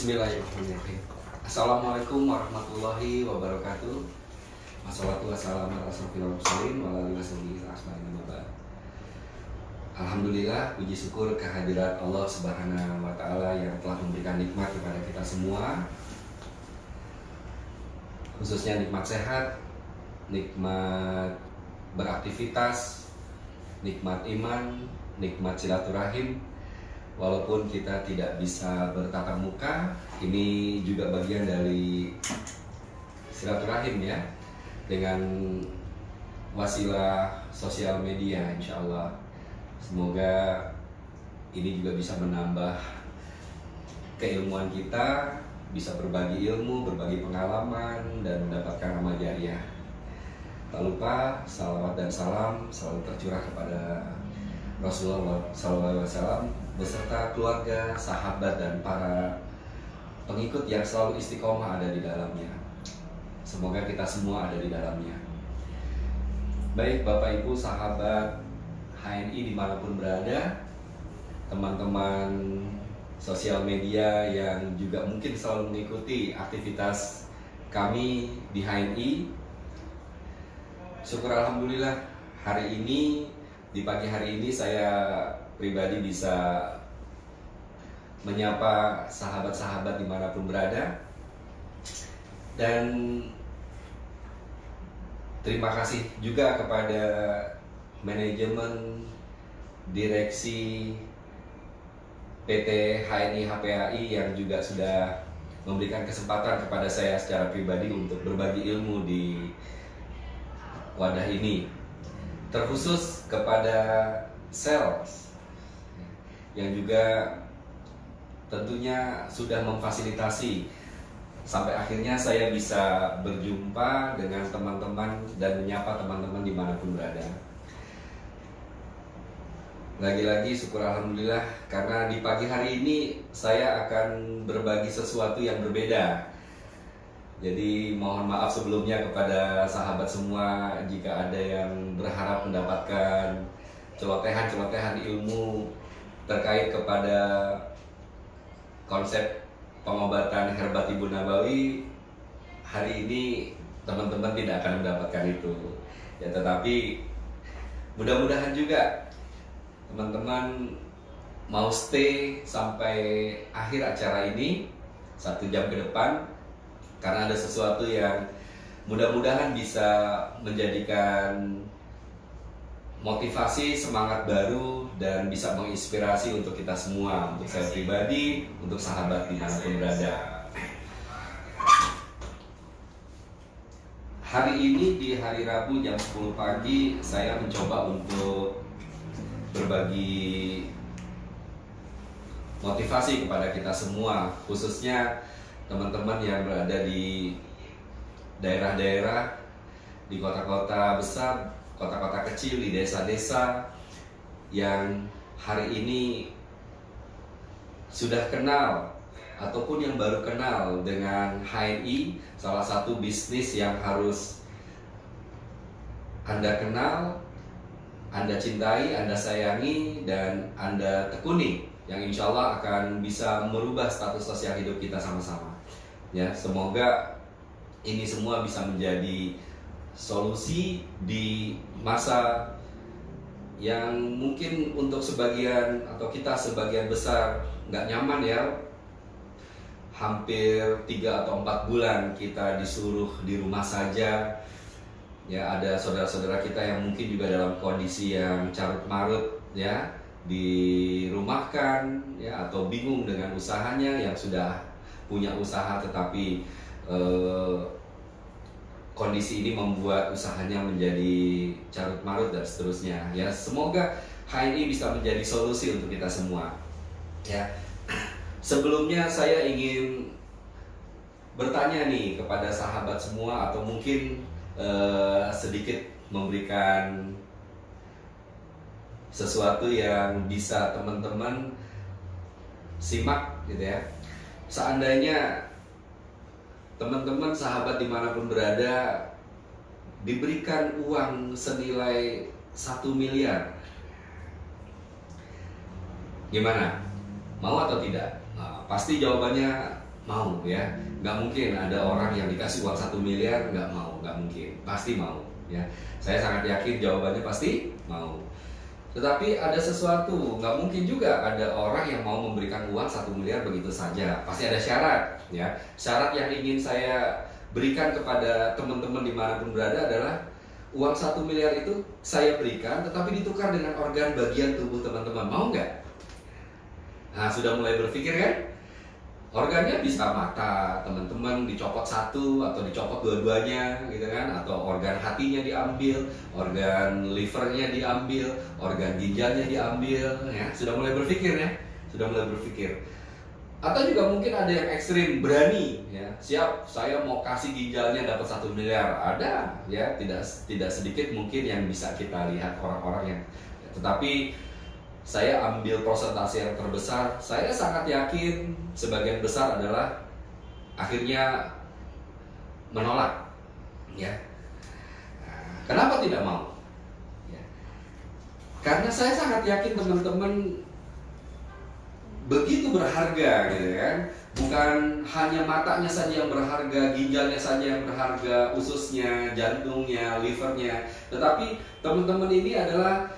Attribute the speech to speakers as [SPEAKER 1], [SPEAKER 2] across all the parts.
[SPEAKER 1] Bismillahirrahmanirrahim. Assalamualaikum warahmatullahi wabarakatuh. Wassalatu wassalamu ala asyrofil mursalin wa ala alihi wasallam. Alhamdulillah, puji syukur kehadirat Allah Subhanahu wa taala yang telah memberikan nikmat kepada kita semua. Khususnya nikmat sehat, nikmat beraktivitas, nikmat iman, nikmat silaturahim. Walaupun kita tidak bisa bertatap muka, ini juga bagian dari silaturahim ya, dengan wasilah sosial media, insya Allah. Semoga ini juga bisa menambah keilmuan kita, bisa berbagi ilmu, berbagi pengalaman, dan mendapatkan amal jariah. Tak lupa salawat dan salam selalu tercurah kepada Rasulullah SAW beserta keluarga, sahabat, dan para pengikut yang selalu istiqomah ada di dalamnya. Semoga kita semua ada di dalamnya. Baik Bapak Ibu, sahabat HNI dimanapun berada, teman-teman sosial media yang juga mungkin selalu mengikuti aktivitas kami di HNI, syukur alhamdulillah hari ini, di pagi hari ini saya pribadi bisa menyapa sahabat-sahabat dimanapun berada. Dan terima kasih juga kepada manajemen direksi PT HNI HPAI yang juga sudah memberikan kesempatan kepada saya secara pribadi untuk berbagi ilmu di wadah ini. Terkhusus kepada sales yang juga tentunya sudah memfasilitasi sampai akhirnya saya bisa berjumpa dengan teman-teman dan menyapa teman-teman dimanapun berada. Lagi-lagi syukur alhamdulillah karena di pagi hari ini saya akan berbagi sesuatu yang berbeda. Jadi mohon maaf sebelumnya kepada sahabat semua jika ada yang berharap mendapatkan celotehan-celotehan ilmu terkait kepada konsep pengobatan Herbatibun Nabawi. Hari ini teman-teman tidak akan mendapatkan itu ya, tetapi mudah-mudahan juga teman-teman mau stay sampai akhir acara ini 1 jam ke depan, karena ada sesuatu yang mudah-mudahan bisa menjadikan motivasi, semangat baru, dan bisa menginspirasi untuk kita semua, untuk saya pribadi, untuk sahabat dimanapun berada. Hari ini di hari Rabu jam 10 pagi saya mencoba untuk berbagi motivasi kepada kita semua, khususnya teman-teman yang berada di daerah-daerah, di kota-kota besar, kota-kota kecil, di desa-desa yang hari ini sudah kenal ataupun yang baru kenal dengan HNI, salah satu bisnis yang harus Anda kenal, Anda cintai, Anda sayangi, dan Anda tekuni, yang insya Allah akan bisa merubah status sosial hidup kita sama-sama. Ya, semoga ini semua bisa menjadi solusi di masa yang mungkin untuk sebagian atau kita sebagian besar nggak nyaman ya. Hampir 3 atau 4 bulan kita disuruh di rumah saja. Ya, ada saudara-saudara kita yang mungkin juga dalam kondisi yang carut marut ya, dirumahkan ya, atau bingung dengan usahanya, yang sudah punya usaha tetapi kondisi ini membuat usahanya menjadi carut marut dan seterusnya ya. Semoga HNI bisa menjadi solusi untuk kita semua ya. Sebelumnya saya ingin bertanya nih kepada sahabat semua, atau mungkin sedikit memberikan sesuatu yang bisa teman-teman simak gitu ya. Seandainya teman-teman sahabat dimanapun berada diberikan uang senilai 1 miliar, gimana? Mau atau tidak? Nah, pasti jawabannya mau ya. Nggak mungkin ada orang yang dikasih uang 1 miliar nggak mau, nggak mungkin, pasti mau ya. Saya sangat yakin jawabannya pasti mau. Tetapi ada sesuatu, nggak mungkin juga ada orang yang mau memberikan uang 1 miliar begitu saja. Pasti ada syarat ya. Syarat yang ingin saya berikan kepada teman-teman dimanapun berada adalah uang 1 miliar itu saya berikan, tetapi ditukar dengan organ bagian tubuh teman-teman. Mau nggak? Nah, sudah mulai berpikir kan? Organnya bisa mata teman-teman dicopot satu atau dicopot dua-duanya gitu kan, atau organ hatinya diambil, organ livernya diambil, organ ginjalnya diambil ya. Sudah mulai berpikir ya, sudah mulai berpikir. Atau juga mungkin ada yang ekstrim, berani ya, siap saya mau kasih ginjalnya dapat 1 miliar. Ada ya, tidak sedikit mungkin yang bisa kita lihat orang-orang yang, tetapi saya ambil persentase yang terbesar. Saya sangat yakin sebagian besar adalah akhirnya menolak ya. Kenapa tidak mau ya? Karena saya sangat yakin teman-teman begitu berharga gitu kan. Bukan hanya matanya saja yang berharga, ginjalnya saja yang berharga, ususnya, jantungnya, livernya, tetapi teman-teman ini adalah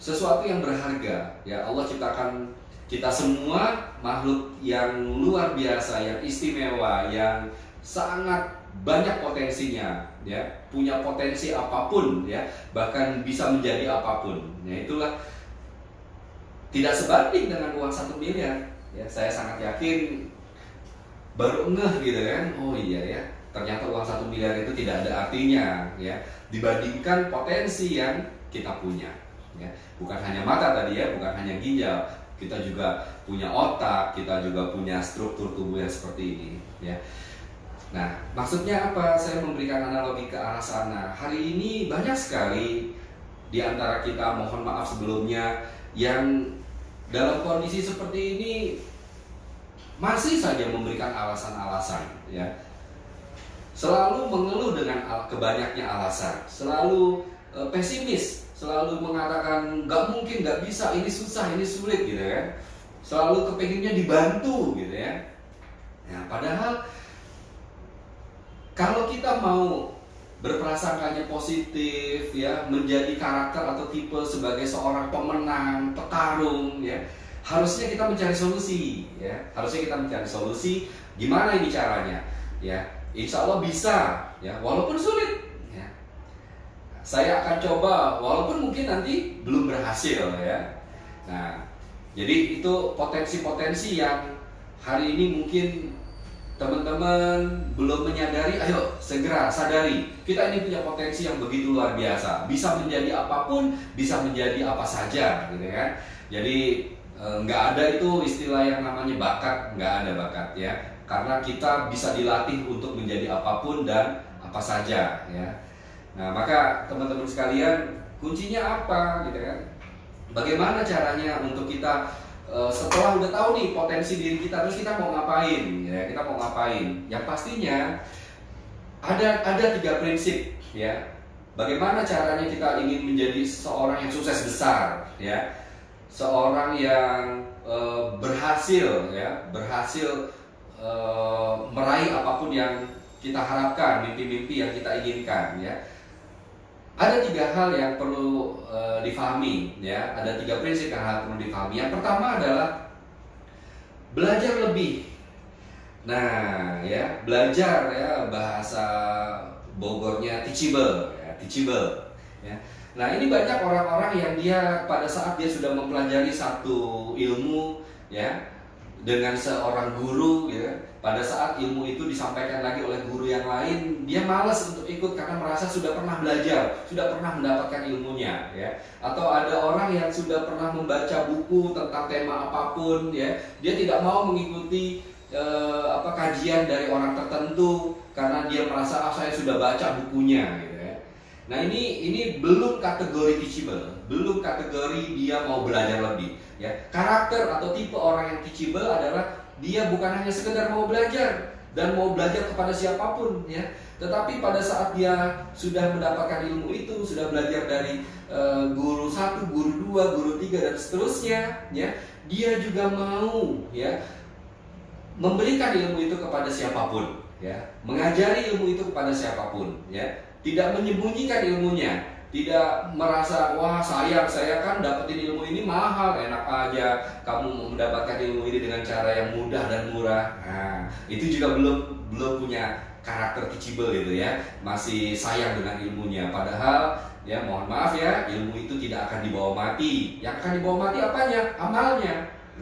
[SPEAKER 1] sesuatu yang berharga ya. Allah ciptakan kita semua makhluk yang luar biasa, yang istimewa, yang sangat banyak potensinya ya, punya potensi apapun ya, bahkan bisa menjadi apapun ya. Itulah tidak sebanding dengan uang 1 miliar ya. Saya sangat yakin baru ngeh gitu kan, oh iya ya, ternyata uang 1 miliar itu tidak ada artinya ya, dibandingkan potensi yang kita punya ya. Bukan hanya mata tadi ya, bukan hanya ginjal, kita juga punya otak, kita juga punya struktur tubuh yang seperti ini ya. Nah, maksudnya apa? Saya memberikan analogi ke arah sana. Hari ini banyak sekali di antara kita, mohon maaf sebelumnya, yang dalam kondisi seperti ini masih saja memberikan alasan-alasan ya. Selalu mengeluh dengan kebanyaknya alasan, selalu pesimis, selalu mengatakan nggak mungkin, nggak bisa, ini susah, ini sulit gitu ya. Selalu kepenginnya dibantu gitu ya. Nah, padahal kalau kita mau berprasangkanya positif ya, menjadi karakter atau tipe sebagai seorang pemenang, petarung ya, harusnya kita mencari solusi ya. Harusnya kita mencari solusi. Gimana ini caranya ya? Insya Allah bisa ya, walaupun sulit ya. Saya akan coba, walaupun mungkin nanti belum berhasil ya. Nah, jadi itu potensi-potensi yang hari ini mungkin teman-teman belum menyadari. Ayo segera sadari, kita ini punya potensi yang begitu luar biasa, bisa menjadi apapun, bisa menjadi apa saja gitu kan. Jadi nggak ada itu istilah yang namanya bakat, nggak ada bakat ya, karena kita bisa dilatih untuk menjadi apapun dan apa saja ya. Nah, maka teman-teman sekalian, kuncinya apa gitu kan? Bagaimana caranya untuk kita setelah udah tahu nih potensi diri kita, terus kita mau ngapain ya? Kita mau ngapain? Yang pastinya ada 3 prinsip ya. Bagaimana caranya kita ingin menjadi seorang yang sukses besar ya? Seorang yang berhasil ya, berhasil meraih apapun yang kita harapkan, mimpi-mimpi yang kita inginkan ya. Ada 3 hal yang perlu difahami ya. Ada 3 prinsip yang perlu difahami. Yang pertama adalah belajar lebih. Nah ya, belajar ya, bahasa Bogornya teachable ya, teachable ya. Nah, ini banyak orang-orang yang dia pada saat dia sudah mempelajari satu ilmu ya, dengan seorang guru ya, pada saat ilmu itu disampaikan lagi oleh guru yang lain, dia malas untuk ikut karena merasa sudah pernah belajar, sudah pernah mendapatkan ilmunya ya. Atau ada orang yang sudah pernah membaca buku tentang tema apapun ya, dia tidak mau mengikuti kajian dari orang tertentu karena dia merasa saya sudah baca bukunya gitu ya. Nah, ini belum kategori teachable, belum kategori dia mau belajar lebih ya. Karakter atau tipe orang yang teachable adalah dia bukan hanya sekedar mau belajar dan mau belajar kepada siapapun ya, tetapi pada saat dia sudah mendapatkan ilmu itu, sudah belajar dari guru 1, guru 2, guru 3 dan seterusnya ya, dia juga mau ya memberikan ilmu itu kepada siapapun, ya, mengajari ilmu itu kepada siapapun, ya, tidak menyembunyikan ilmunya, tidak merasa wah sayang saya kan dapetin ilmu ini mahal, enak aja kamu mendapatkan ilmu ini dengan cara yang mudah dan murah. Nah, itu juga belum punya karakter teachable gitu ya, masih sayang dengan ilmunya. Padahal ya mohon maaf ya, ilmu itu tidak akan dibawa mati. Yang akan dibawa mati apanya? Amalnya,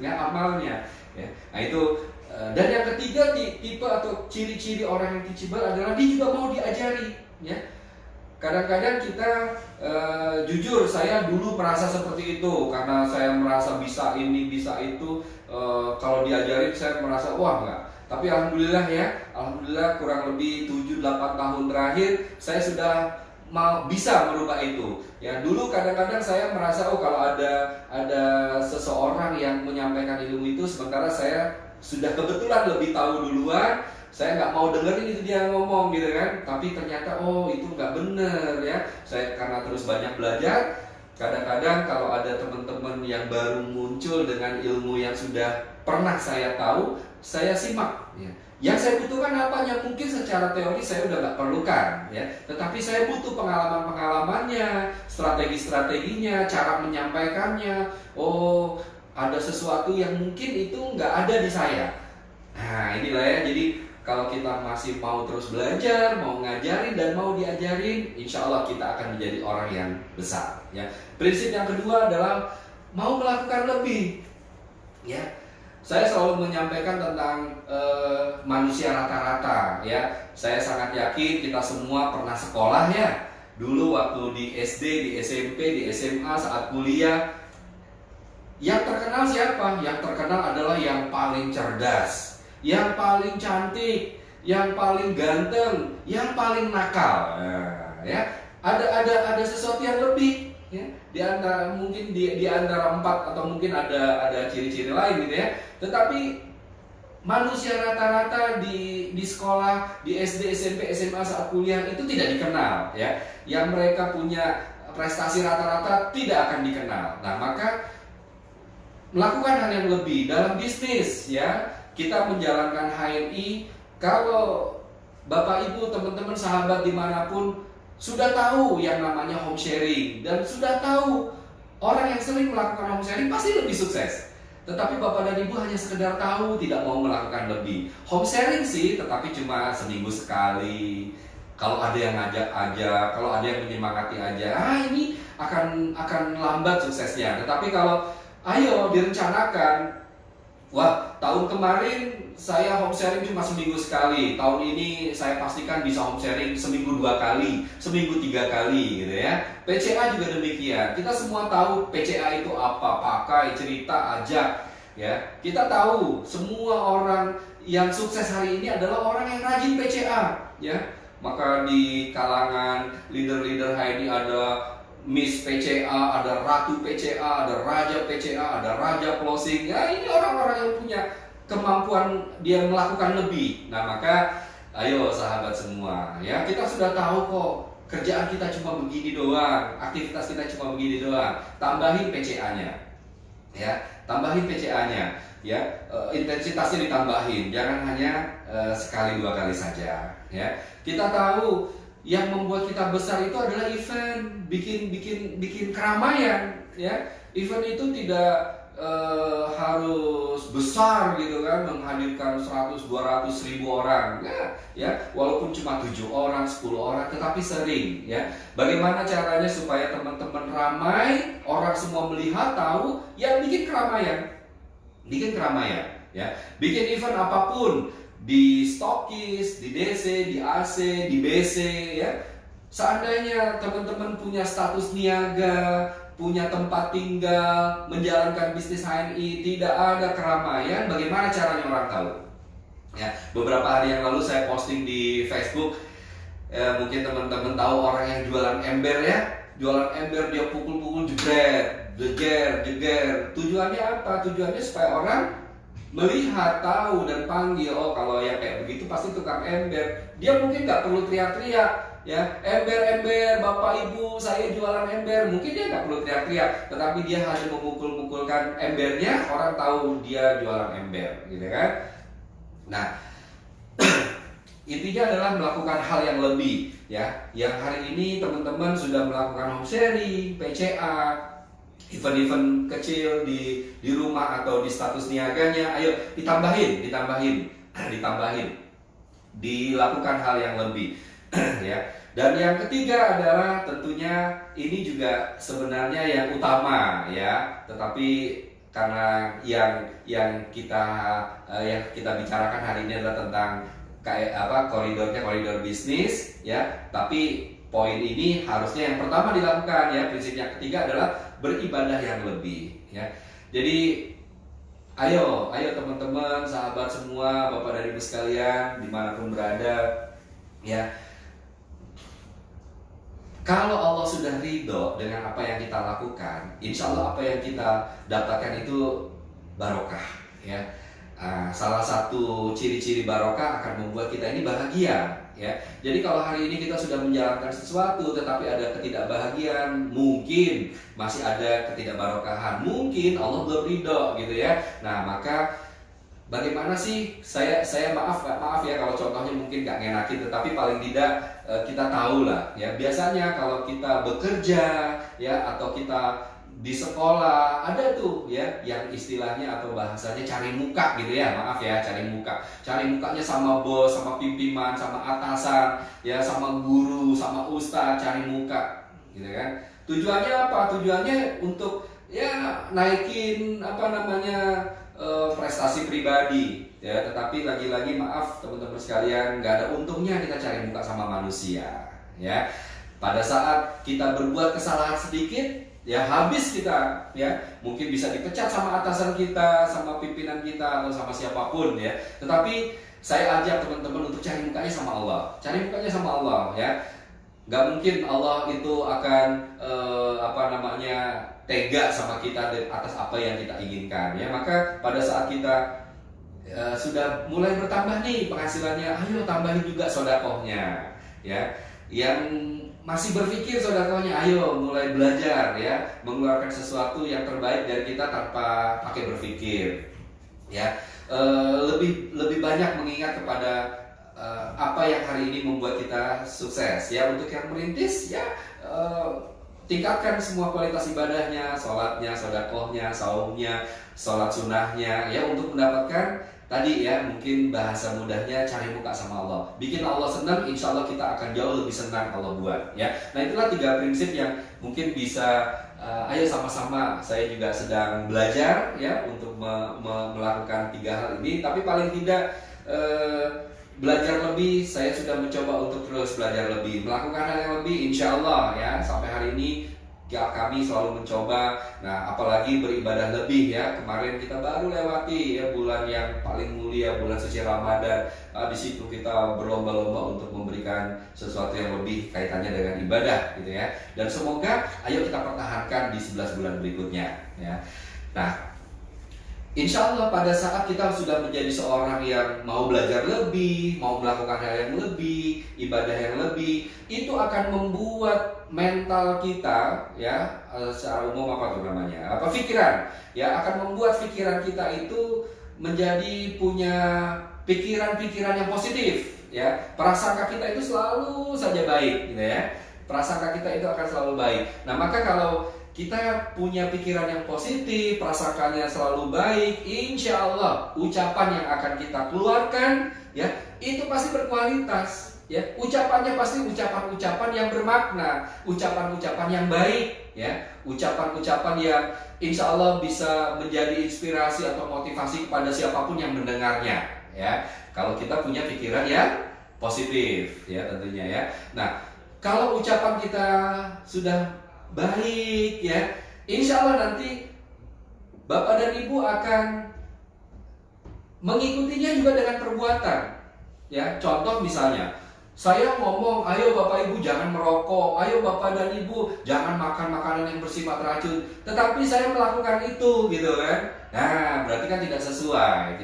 [SPEAKER 1] ya amalnya. Ya. Nah itu. Dan yang ketiga tipe atau ciri-ciri orang yang teachable adalah dia juga mau diajari, ya. Kadang-kadang kita jujur saya dulu merasa seperti itu karena saya merasa bisa ini bisa itu, kalau diajarin saya merasa wah enggak. Tapi alhamdulillah ya, alhamdulillah kurang lebih 7-8 tahun terakhir saya sudah bisa merubah itu. Ya dulu kadang-kadang saya merasa kalau ada seseorang yang menyampaikan ilmu itu sementara saya sudah kebetulan lebih tahu duluan, saya nggak mau dengerin itu dia ngomong gitu kan. Tapi ternyata oh itu nggak bener ya. Saya karena terus banyak belajar, kadang-kadang kalau ada teman-teman yang baru muncul dengan ilmu yang sudah pernah saya tahu, saya simak ya. Yang saya butuhkan apa? Yang mungkin secara teori saya udah nggak perlukan ya, tetapi saya butuh pengalaman-pengalamannya, strategi-strateginya, cara menyampaikannya. Oh ada sesuatu yang mungkin itu nggak ada di saya. Nah inilah ya, jadi kalau kita masih mau terus belajar, mau ngajarin dan mau diajarin, insya Allah kita akan menjadi orang yang besar. Ya. Prinsip yang kedua adalah mau melakukan lebih. Ya, saya selalu menyampaikan tentang manusia rata-rata. Ya, saya sangat yakin kita semua pernah sekolah ya. Dulu waktu di SD, di SMP, di SMA, saat kuliah. Yang terkenal siapa? Yang terkenal adalah yang paling cerdas, yang paling cantik, yang paling ganteng, yang paling nakal. Nah, ya, ada sesuatu yang lebih ya. Di antara mungkin di antara 4 atau mungkin ada ciri-ciri lain gitu ya. Tetapi manusia rata-rata di sekolah, di SD, SMP, SMA saat kuliah itu tidak dikenal ya. Yang mereka punya prestasi rata-rata tidak akan dikenal. Nah, maka melakukan hal yang lebih dalam bisnis ya. Kita menjalankan HNI, kalau Bapak Ibu, teman-teman, sahabat dimanapun sudah tahu yang namanya home sharing dan sudah tahu orang yang sering melakukan home sharing pasti lebih sukses. Tetapi Bapak dan Ibu hanya sekedar tahu, tidak mau melakukan lebih. Home sharing sih, tetapi cuma seminggu sekali. Kalau ada yang ngajak aja, kalau ada yang menyemangati aja, ini akan lambat suksesnya. Tetapi kalau ayo direncanakan, wah tahun kemarin saya home sharing cuma seminggu sekali, tahun ini saya pastikan bisa home sharing seminggu 2 kali, seminggu 3 kali gitu ya. PCA juga demikian, kita semua tahu PCA itu apa, pakai, cerita, ajak ya. Kita tahu semua orang yang sukses hari ini adalah orang yang rajin PCA ya. Maka di kalangan leader-leader hari ini ada Miss PCA, ada Ratu PCA, ada Raja PCA, ada Raja Closing. Ya ini orang-orang yang punya kemampuan dia melakukan lebih. Nah maka ayo sahabat semua ya, kita sudah tahu kok kerjaan kita cuma begini doang, aktivitas kita cuma begini doang. Tambahin PCA-nya ya, tambahin PCA-nya ya, intensitasnya ditambahin, jangan hanya sekali 2 kali saja ya. Kita tahu yang membuat kita besar itu adalah event, bikin keramaian ya. Event itu tidak harus besar gitu kan, menghadirkan 100-200 ribu orang ya, walaupun cuma 7 orang, 10 orang, tetapi sering ya. Bagaimana caranya supaya teman-teman ramai, orang semua melihat, tahu, ya bikin keramaian ya, bikin event apapun, di Stokis, di DC, di AC, di BC ya. Seandainya teman-teman punya status niaga, punya tempat tinggal, menjalankan bisnis HNI, tidak ada keramaian, bagaimana caranya orang tahu? Ya, beberapa hari yang lalu saya posting di Facebook, mungkin teman-teman tahu orang yang jualan ember ya, jualan ember dia pukul-pukul jeger. Tujuannya apa? Tujuannya supaya orang melihat, tahu dan panggil, oh kalau yang kayak begitu pasti tukang ember. Dia mungkin nggak perlu teriak-teriak. Ya, ember, Bapak Ibu, saya jualan ember. Mungkin dia nggak perlu teriak-teriak, tetapi dia hanya memukul-mukulkan embernya, orang tahu dia jualan ember, gitu kan? Nah, intinya adalah melakukan hal yang lebih, ya. Yang hari ini teman-teman sudah melakukan home sharing, PCA, event-event kecil di rumah atau di status niaganya, ayo ditambahin, dilakukan hal yang lebih, ya. Dan yang ketiga adalah tentunya ini juga sebenarnya yang utama, ya. Tetapi karena yang kita bicarakan hari ini adalah tentang koridor bisnis, ya. Tapi poin ini harusnya yang pertama dilakukan, ya. Prinsip yang ketiga adalah beribadah yang lebih, ya. Jadi ayo teman-teman, sahabat semua, Bapak dan Ibu sekalian dimanapun berada, ya. Kalau Allah sudah ridho dengan apa yang kita lakukan, insya Allah apa yang kita dapatkan itu barokah, ya. Salah satu ciri-ciri barokah akan membuat kita ini bahagia, ya. Jadi kalau hari ini kita sudah menjalankan sesuatu tetapi ada ketidakbahagiaan, mungkin masih ada ketidakbarokahan, mungkin Allah belum ridho, gitu ya. Nah, maka bagaimana sih, saya maaf ya kalau contohnya mungkin gak ngenakin, tetapi paling tidak kita tahu lah, ya. Biasanya kalau kita bekerja, ya, atau kita di sekolah, ada tuh, ya, yang istilahnya atau bahasanya cari muka, gitu ya. Maaf ya, cari mukanya sama bos, sama pimpinan, sama atasan, ya, sama guru, sama ustadz, cari muka, gitu kan. Tujuannya apa? Tujuannya untuk, ya, naikin prestasi pribadi, ya. Tetapi lagi-lagi maaf teman-teman sekalian, nggak ada untungnya kita cari muka sama manusia, ya. Pada saat kita berbuat kesalahan sedikit, ya, habis kita, ya, mungkin bisa dipecat sama atasan kita, sama pimpinan kita, atau sama siapapun, ya. Tetapi saya ajak teman-teman untuk cari mukanya sama Allah, ya. Gak mungkin Allah itu akan tega sama kita atas apa yang kita inginkan, ya. Maka pada saat kita sudah mulai bertambah nih penghasilannya, ayo tambahin juga sodakohnya, ya. Yang masih berpikir sodakohnya, ayo mulai belajar, ya, mengeluarkan sesuatu yang terbaik dari kita tanpa pakai berpikir, ya. Lebih banyak mengingat kepada apa yang hari ini membuat kita sukses, ya. Untuk yang merintis, ya, tingkatkan semua kualitas ibadahnya, sholatnya, sodakohnya, saumnya, sholat sunnahnya, ya, untuk mendapatkan tadi, ya, mungkin bahasa mudahnya cari muka sama Allah. Bikin Allah senang, insya Allah kita akan jauh lebih senang Allah buat, ya. Nah, itulah 3 prinsip yang mungkin bisa ayo sama-sama, saya juga sedang belajar, ya, untuk melakukan 3 hal ini. Tapi paling tidak belajar lebih, saya sudah mencoba untuk terus belajar lebih, melakukan hal yang lebih, insya Allah, ya. Sampai hari ini ya, kami selalu mencoba. Nah, apalagi beribadah lebih, ya. Kemarin kita baru lewati, ya, bulan yang paling mulia, bulan suci Ramadan. Di situ kita berlomba-lomba untuk memberikan sesuatu yang lebih kaitannya dengan ibadah, gitu ya. Dan semoga ayo kita pertahankan di 11 bulan berikutnya, ya. Nah, insya Allah pada saat kita sudah menjadi seorang yang mau belajar lebih, mau melakukan hal yang lebih, ibadah yang lebih, itu akan membuat mental kita, ya, secara umum pikiran, ya, akan membuat pikiran kita itu menjadi punya pikiran-pikiran yang positif, ya. Prasangka kita itu selalu saja baik, gitu ya. Prasangka kita itu akan selalu baik. Nah, maka kalau kita punya pikiran yang positif, prasangkanya selalu baik, insya Allah ucapan yang akan kita keluarkan, ya, itu pasti berkualitas, ya. Ucapannya pasti ucapan-ucapan yang bermakna, ucapan-ucapan yang baik, ya, ucapan-ucapan yang insya Allah bisa menjadi inspirasi atau motivasi kepada siapapun yang mendengarnya, ya. Kalau kita punya pikiran yang positif, ya, tentunya, ya. Nah, kalau ucapan kita sudah baik, ya, insya Allah nanti Bapak dan Ibu akan mengikutinya juga dengan perbuatan, ya. Contoh misalnya, saya ngomong, ayo Bapak Ibu jangan merokok, ayo Bapak dan Ibu jangan makan makanan yang bersifat racun, tetapi saya melakukan itu, gitu kan. Nah, berarti kan tidak sesuai,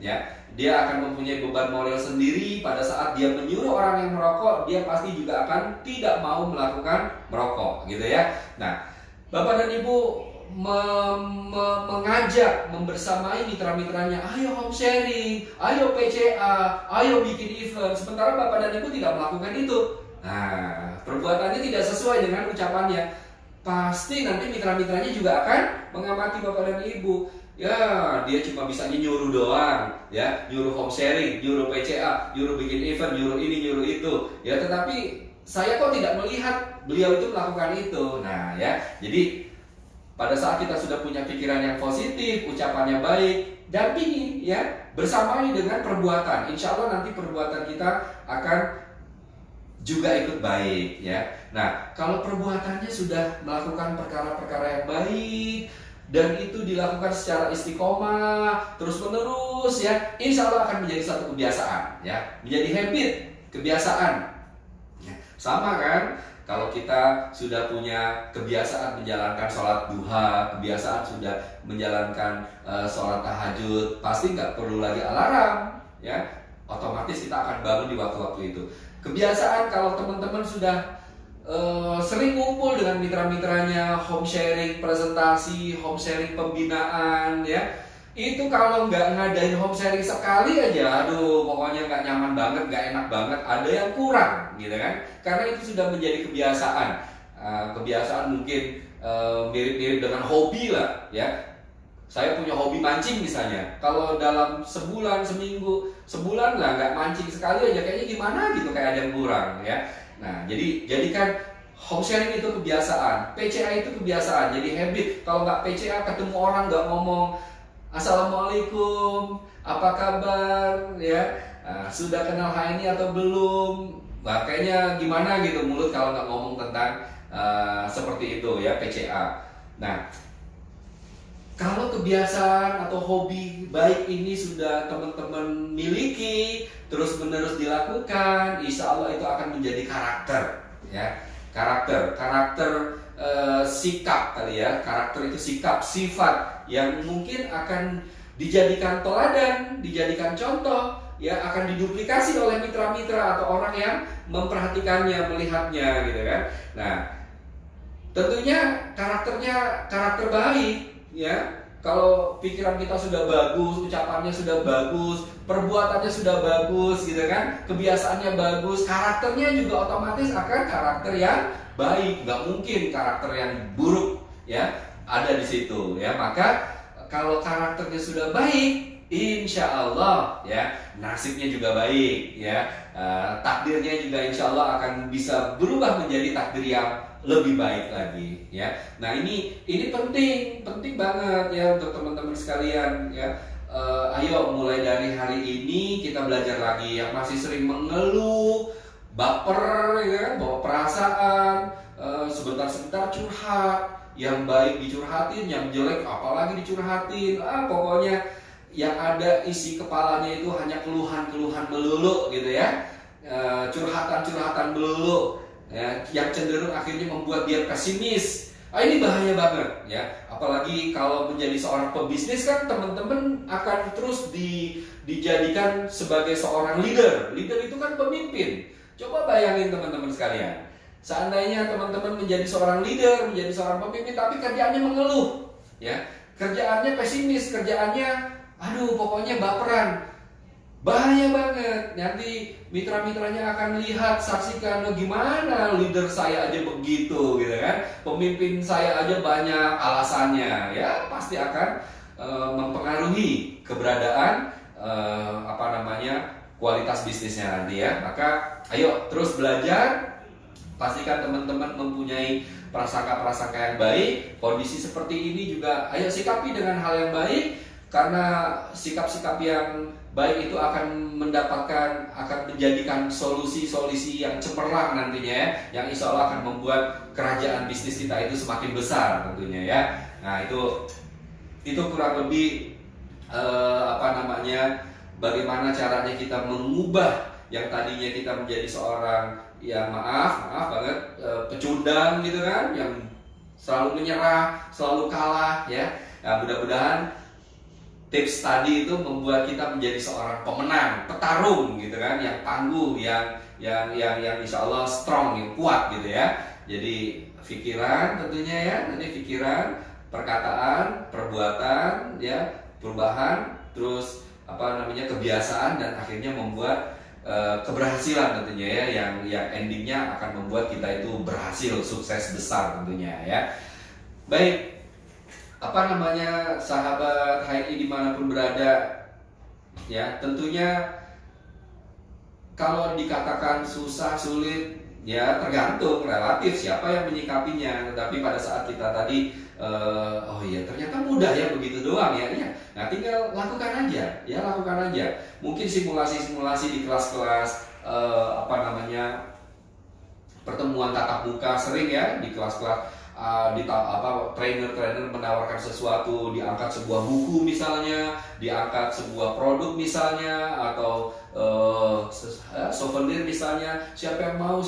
[SPEAKER 1] ya. Dia akan mempunyai beban moral sendiri pada saat dia menyuruh orang yang merokok, dia pasti juga akan tidak mau melakukan merokok, gitu ya. Nah, Bapak dan Ibu mengajak, membersamai mitra-mitranya, ayo home sharing, ayo PCA, ayo bikin event, sementara bapak dan ibu tidak melakukan itu. Nah, perbuatannya tidak sesuai dengan ucapannya. Pasti nanti mitra-mitranya juga akan mengamati bapak dan ibu. Ya, dia cuma bisa nyuruh doang, ya, nyuruh home sharing, nyuruh PCA, nyuruh bikin event, nyuruh ini, nyuruh itu. Ya, tetapi saya kok tidak melihat beliau itu melakukan itu. Nah, ya, jadi pada saat kita sudah punya pikiran yang positif, ucapannya baik, dampingi, ya, bersamai dengan perbuatan. Insya Allah nanti perbuatan kita akan juga ikut baik, ya. Nah, kalau perbuatannya sudah melakukan perkara-perkara yang baik dan itu dilakukan secara istiqomah, terus-menerus, ya, insya Allah akan menjadi satu kebiasaan, ya, menjadi habit, kebiasaan. Ya, sama kan? Kalau kita sudah punya kebiasaan menjalankan sholat duha, kebiasaan sudah menjalankan sholat tahajud, pasti nggak perlu lagi alarm, ya. Otomatis kita akan bangun di waktu-waktu itu. Kebiasaan kalau teman-teman sudah sering ngumpul dengan mitra-mitranya, home sharing presentasi, home sharing pembinaan, ya. Itu kalau nggak ngadain home sharing sekali aja, aduh, pokoknya nggak nyaman banget, nggak enak banget, ada yang kurang, gitu kan? Karena itu sudah menjadi kebiasaan. Kebiasaan mungkin mirip-mirip dengan hobi lah, ya. Saya punya hobi mancing misalnya. Kalau dalam sebulan, seminggu, sebulan lah nggak mancing sekali aja, kayaknya gimana gitu, kayak ada yang kurang, ya. Nah, jadi jadikan home sharing itu kebiasaan, PCA itu kebiasaan, jadi habit. Kalau nggak PCA, ketemu orang nggak ngomong Assalamualaikum, apa kabar, ya, sudah kenal HNI atau belum? Nah, kayaknya gimana gitu mulut kalau nggak ngomong tentang seperti itu, ya, PCA. Nah, kalau kebiasaan atau hobi baik ini sudah teman-teman miliki, terus-menerus dilakukan, insya Allah itu akan menjadi karakter, ya, karakter sikap kali ya. Karakter itu sikap, sifat yang mungkin akan dijadikan teladan, dijadikan contoh, ya, akan diduplikasi oleh mitra-mitra atau orang yang memperhatikannya, melihatnya, gitu kan. Nah, tentunya karakternya karakter baik, ya. Kalau pikiran kita sudah bagus, ucapannya sudah bagus, perbuatannya sudah bagus, gitu kan, kebiasaannya bagus, karakternya juga otomatis akan karakter yang baik. Nggak mungkin karakter yang buruk, ya, ada di situ, ya. Maka kalau karakternya sudah baik, insya Allah, ya, nasibnya juga baik, ya, takdirnya juga insya Allah akan bisa berubah menjadi takdir yang lebih baik lagi, ya. Nah, ini penting banget, ya, untuk teman-teman sekalian, ya. Ayo mulai dari hari ini kita belajar lagi. Yang masih sering mengeluh, baper, ya, bawa perasaan, sebentar-sebentar curhat, yang baik dicurhatin, yang jelek apalagi dicurhatin, pokoknya yang ada isi kepalanya itu hanya keluhan-keluhan melulu, gitu ya, curhatan-curhatan melulu, ya, yang cenderung akhirnya membuat dia pesimis. Ini bahaya banget, ya. Apalagi kalau menjadi seorang pebisnis kan teman-teman akan terus dijadikan sebagai seorang leader. Leader itu kan pemimpin. Coba bayangin teman-teman sekalian, seandainya teman-teman menjadi seorang leader, menjadi seorang pemimpin, tapi kerjaannya mengeluh, ya, kerjaannya pesimis, kerjaannya, aduh, pokoknya baperan. Bahaya banget. Nanti mitra-mitranya akan lihat, saksikan, gimana leader saya aja begitu, gitu kan. Pemimpin saya aja banyak alasannya, ya, pasti akan mempengaruhi keberadaan kualitas bisnisnya nanti, ya. Maka ayo terus belajar. Pastikan teman-teman mempunyai prasangka-prasangka yang baik. Kondisi seperti ini juga ayo sikapi dengan hal yang baik, karena sikap-sikap yang baik itu akan menjadikan solusi-solusi yang cemerlang nantinya, ya, yang insya Allah akan membuat kerajaan bisnis kita itu semakin besar tentunya, ya. Nah, itu kurang lebih bagaimana caranya kita mengubah yang tadinya kita menjadi seorang yang maaf banget, pecundang, gitu kan, yang selalu menyerah, selalu kalah, ya. Nah, mudah-mudahan tips tadi itu membuat kita menjadi seorang pemenang, petarung, gitu kan, yang tangguh, yang insya Allah strong, yang kuat, gitu ya. Jadi pikiran tentunya, ya, nanti pikiran, perkataan, perbuatan, ya, perubahan, terus kebiasaan, dan akhirnya membuat keberhasilan tentunya ya, yang endingnya akan membuat kita itu berhasil, sukses besar tentunya ya. Baik, sahabat HNI dimanapun berada, ya tentunya kalau dikatakan susah, sulit, ya tergantung, relatif siapa yang menyikapinya. Tetapi pada saat kita tadi oh iya ternyata mudah ya, begitu doang ya. Nah tinggal lakukan aja, ya lakukan aja. Mungkin simulasi-simulasi di kelas-kelas pertemuan tatap muka sering ya di kelas-kelas. Trainer menawarkan sesuatu, diangkat sebuah buku misalnya, diangkat sebuah produk misalnya, atau souvenir misalnya, siapa yang mau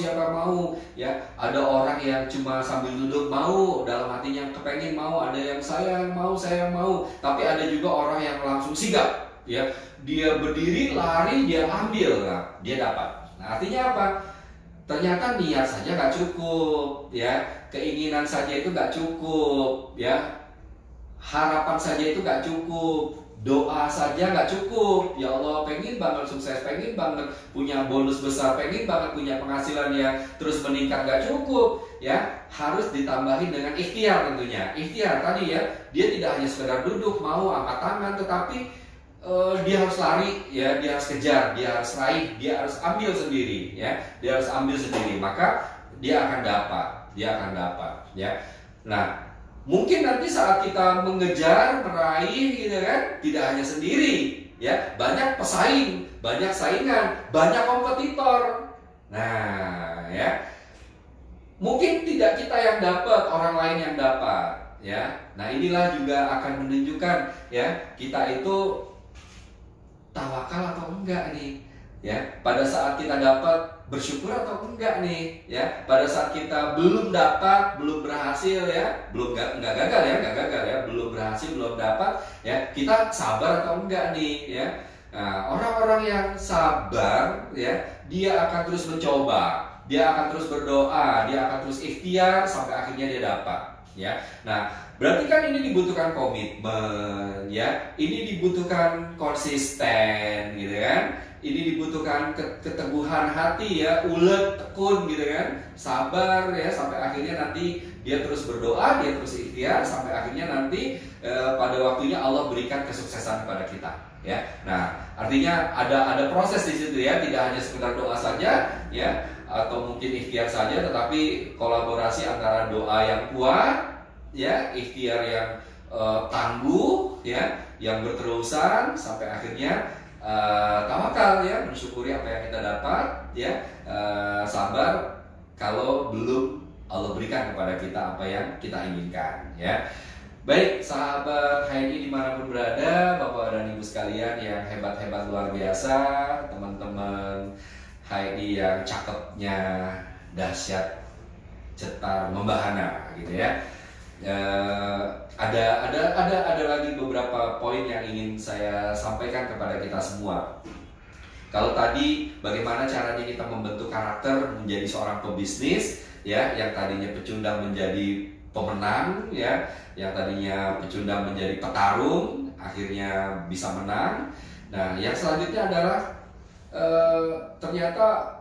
[SPEAKER 1] ya. Ada orang yang cuma sambil duduk mau, dalam hatinya kepengen mau, ada yang saya mau, tapi ada juga orang yang langsung sigap ya, dia berdiri lari, dia ambil, nah, dia dapat. Nah artinya apa? Ternyata niat saja nggak cukup ya, keinginan saja itu nggak cukup ya, harapan saja itu nggak cukup, doa saja nggak cukup. Ya Allah, pengen banget sukses, pengen banget punya bonus besar, pengen banget punya penghasilan yang terus meningkat, nggak cukup ya, harus ditambahin dengan ikhtiar tentunya. Ikhtiar tadi ya, dia tidak hanya sekedar duduk mau angkat tangan, tetapi dia harus lari ya, dia harus kejar, dia harus raih, dia harus ambil sendiri ya, dia harus ambil sendiri, maka dia akan dapat ya. Nah mungkin nanti saat kita mengejar, meraih gitu kan, tidak hanya sendiri ya, banyak pesaing, banyak saingan, banyak kompetitor. Nah ya, mungkin tidak kita yang dapat, orang lain yang dapat ya. Nah inilah juga akan menunjukkan ya, kita itu tawakal atau enggak nih ya. Pada saat kita dapat, bersyukur atau enggak nih ya. Pada saat kita belum dapat, belum berhasil ya, enggak gagal ya, belum berhasil, belum dapat ya, kita sabar atau enggak nih ya. Nah, orang-orang yang sabar ya, dia akan terus mencoba, dia akan terus berdoa, dia akan terus ikhtiar sampai akhirnya dia dapat ya. Nah berarti kan ini dibutuhkan komitmen ya, ini dibutuhkan konsisten gitu kan, ini dibutuhkan keteguhan hati ya, ulet, tekun gitu kan, sabar ya, sampai akhirnya nanti dia terus berdoa, dia terus ikhtiar sampai akhirnya nanti pada waktunya Allah berikan kesuksesan kepada kita ya. Nah artinya ada proses di situ ya, tidak hanya sekedar doa saja ya, atau mungkin ikhtiar saja, tetapi kolaborasi antara doa yang kuat ya, ikhtiar yang tangguh ya, yang berterusan sampai akhirnya tawakal ya, mensyukuri apa yang kita dapat ya, sabar kalau belum Allah berikan kepada kita apa yang kita inginkan ya. Baik sahabat HNI dimanapun berada, Bapak dan Ibu sekalian yang hebat-hebat luar biasa, teman-teman HNI yang cakepnya dahsyat, cetar, membahana gitu ya. Ada lagi beberapa poin yang ingin saya sampaikan kepada kita semua. Kalau tadi bagaimana caranya kita membentuk karakter menjadi seorang pebisnis ya, yang tadinya pecundang menjadi pemenang ya, yang tadinya pecundang menjadi petarung akhirnya bisa menang. Nah yang selanjutnya adalah ternyata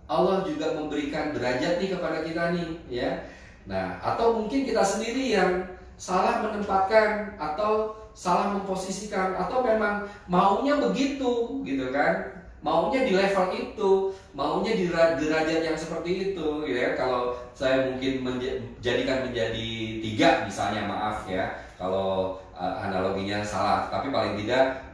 [SPEAKER 1] Allah juga memberikan derajat nih kepada kita nih ya. Nah, atau mungkin kita sendiri yang salah menempatkan atau salah memposisikan, atau memang maunya begitu gitu kan, maunya di level itu, maunya di derajat yang seperti itu gitu ya. Kalau saya mungkin menjadikan menjadi 3 misalnya, maaf ya kalau analoginya salah, tapi paling tidak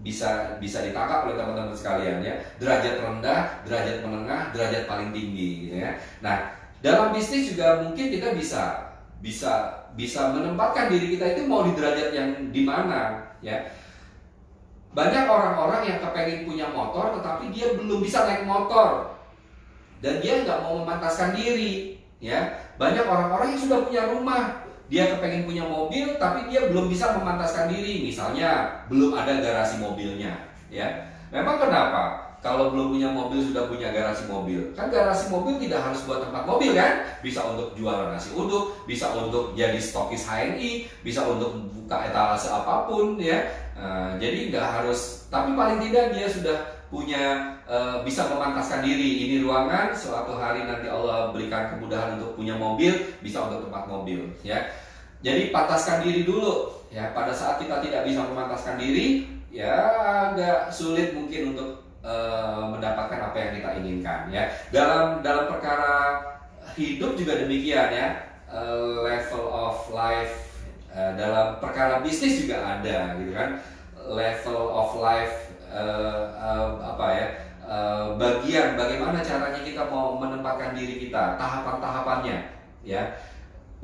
[SPEAKER 1] bisa ditangkap oleh teman-teman sekalian ya. Derajat rendah, derajat menengah, derajat paling tinggi gitu ya. Nah dalam bisnis juga mungkin kita bisa menempatkan diri kita itu mau di derajat yang di mana ya. Banyak orang-orang yang kepengen punya motor tetapi dia belum bisa naik motor dan dia nggak mau memantaskan diri ya. Banyak orang-orang yang sudah punya rumah, dia kepengen punya mobil tapi dia belum bisa memantaskan diri, misalnya belum ada garasi mobilnya ya. Memang kenapa? kalau belum punya mobil sudah punya garasi mobil? Kan garasi mobil tidak harus buat tempat mobil kan? Bisa untuk jualan nasi uduk, bisa untuk jadi stokis HNI, bisa untuk buka etalase apapun ya. Jadi nggak harus, tapi paling tidak dia sudah punya bisa memantaskan diri. Ini ruangan, suatu hari nanti Allah berikan kemudahan untuk punya mobil, bisa untuk tempat mobil ya. Jadi pantaskan diri dulu ya. Pada saat kita tidak bisa memantaskan diri, ya agak sulit mungkin untuk mendapatkan apa yang kita inginkan ya. Dalam perkara hidup juga demikian ya. Level of life, dalam perkara bisnis juga ada gitu kan. Level of life, bagian bagaimana caranya kita mau menempatkan diri kita, tahapan-tahapannya ya,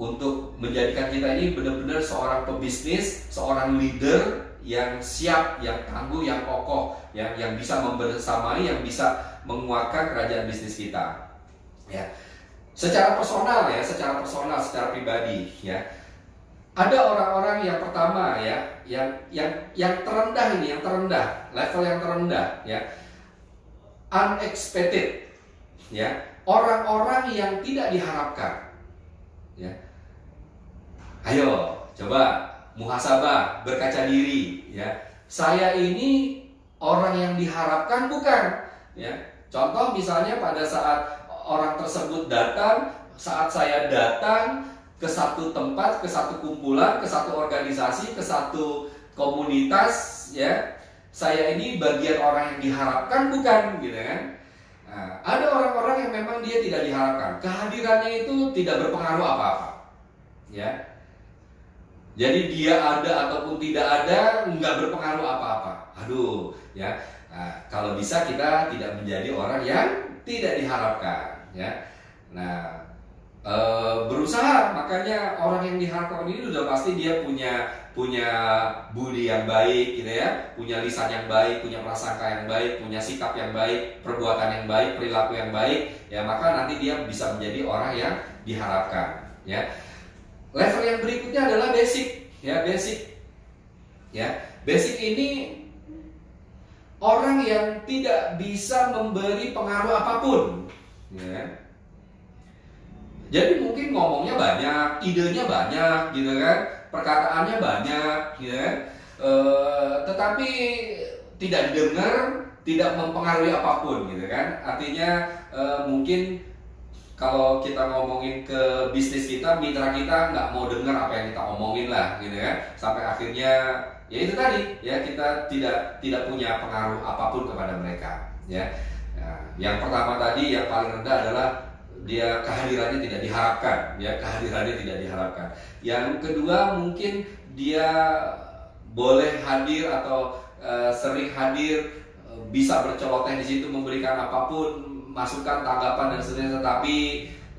[SPEAKER 1] untuk menjadikan kita ini benar-benar seorang pebisnis, seorang leader yang siap, yang tangguh, yang kokoh, yang bisa membersamai, yang bisa menguatkan kerajaan bisnis kita. Ya, secara personal ya, secara pribadi ya. Ada orang-orang yang pertama ya, yang terendah ini, yang terendah, level yang terendah ya, unexpected ya, orang-orang yang tidak diharapkan ya. Ayo coba muhasabah, berkaca diri ya. Saya ini orang yang diharapkan bukan ya. Contoh misalnya pada saat orang tersebut datang, saat saya datang ke satu tempat, ke satu kumpulan, ke satu organisasi, ke satu komunitas ya, saya ini bagian orang yang diharapkan bukan gitu kan. Nah, ada orang-orang yang memang dia tidak diharapkan, kehadirannya itu tidak berpengaruh apa-apa ya. Jadi dia ada ataupun tidak ada nggak berpengaruh apa-apa. Aduh, ya. Nah, kalau bisa kita tidak menjadi orang yang tidak diharapkan, ya. Nah, berusaha, makanya orang yang diharapkan ini sudah pasti dia punya budi yang baik, gitu ya, punya lisan yang baik, punya prasangka yang baik, punya sikap yang baik, perbuatan yang baik, perilaku yang baik, ya. Maka nanti dia bisa menjadi orang yang diharapkan, ya. Level yang berikutnya adalah basic, ya, basic. Ya, basic ini orang yang tidak bisa memberi pengaruh apapun, ya. Jadi mungkin ngomongnya banyak, idenya banyak, gitu kan, perkataannya banyak, gitu kan, tetapi tidak didengar, tidak mempengaruhi apapun, gitu kan. Artinya mungkin kalau kita ngomongin ke bisnis kita, mitra kita nggak mau dengar apa yang kita omongin lah, gitu kan. Sampai akhirnya, ya itu tadi, ya kita tidak punya pengaruh apapun kepada mereka, ya. Nah, yang pertama tadi, yang paling rendah adalah dia kehadirannya tidak diharapkan, ya, kehadirannya tidak diharapkan. Yang kedua mungkin dia boleh hadir atau sering hadir, bisa berceloteh di situ, memberikan apapun, masukan, tanggapan dan seterusnya, tetapi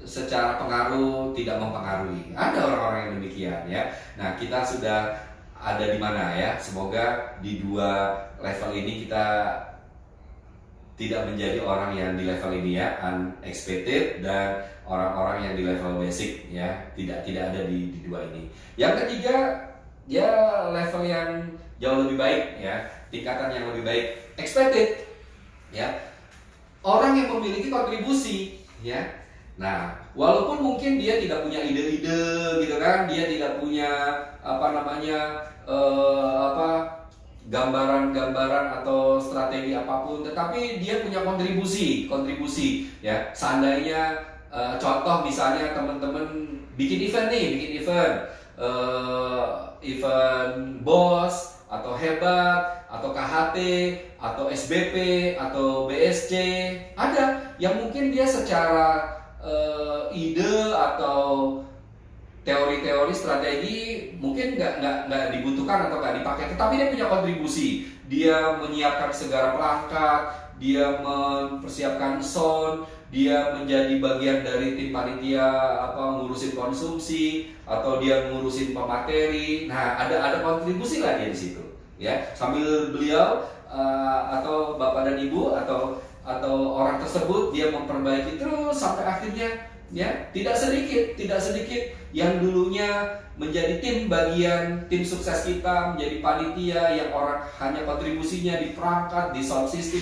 [SPEAKER 1] secara pengaruh tidak mempengaruhi. Ada orang-orang yang demikian, ya. Nah, kita sudah ada di mana ya? Semoga di dua level ini kita tidak menjadi orang yang di level ini ya, unexpected, dan orang-orang yang di level basic ya, tidak ada di dua ini. Yang ketiga ya, level yang jauh lebih baik ya, tingkatan yang lebih baik, expected ya. Orang yang memiliki kontribusi, ya. Nah, walaupun mungkin dia tidak punya ide-ide, gitu kan, dia tidak punya gambaran-gambaran atau strategi apapun, tetapi dia punya kontribusi, ya. Seandainya contoh misalnya teman-teman bikin event BOS atau hebat atau KHT atau SBP atau BSC, ada yang mungkin dia secara ide atau teori-teori strategi mungkin nggak dibutuhkan atau nggak dipakai, tetapi dia punya kontribusi. Dia menyiapkan segala perangkat, dia mempersiapkan sound, dia menjadi bagian dari tim panitia ngurusin konsumsi, atau dia ngurusin pemateri. Nah, ada kontribusi lah dia di situ, ya. Sambil beliau atau bapak dan ibu atau orang tersebut dia memperbaiki terus sampai akhirnya, ya, tidak sedikit yang dulunya menjadi tim sukses kita, menjadi panitia yang orang hanya kontribusinya di perangkat, di sound system,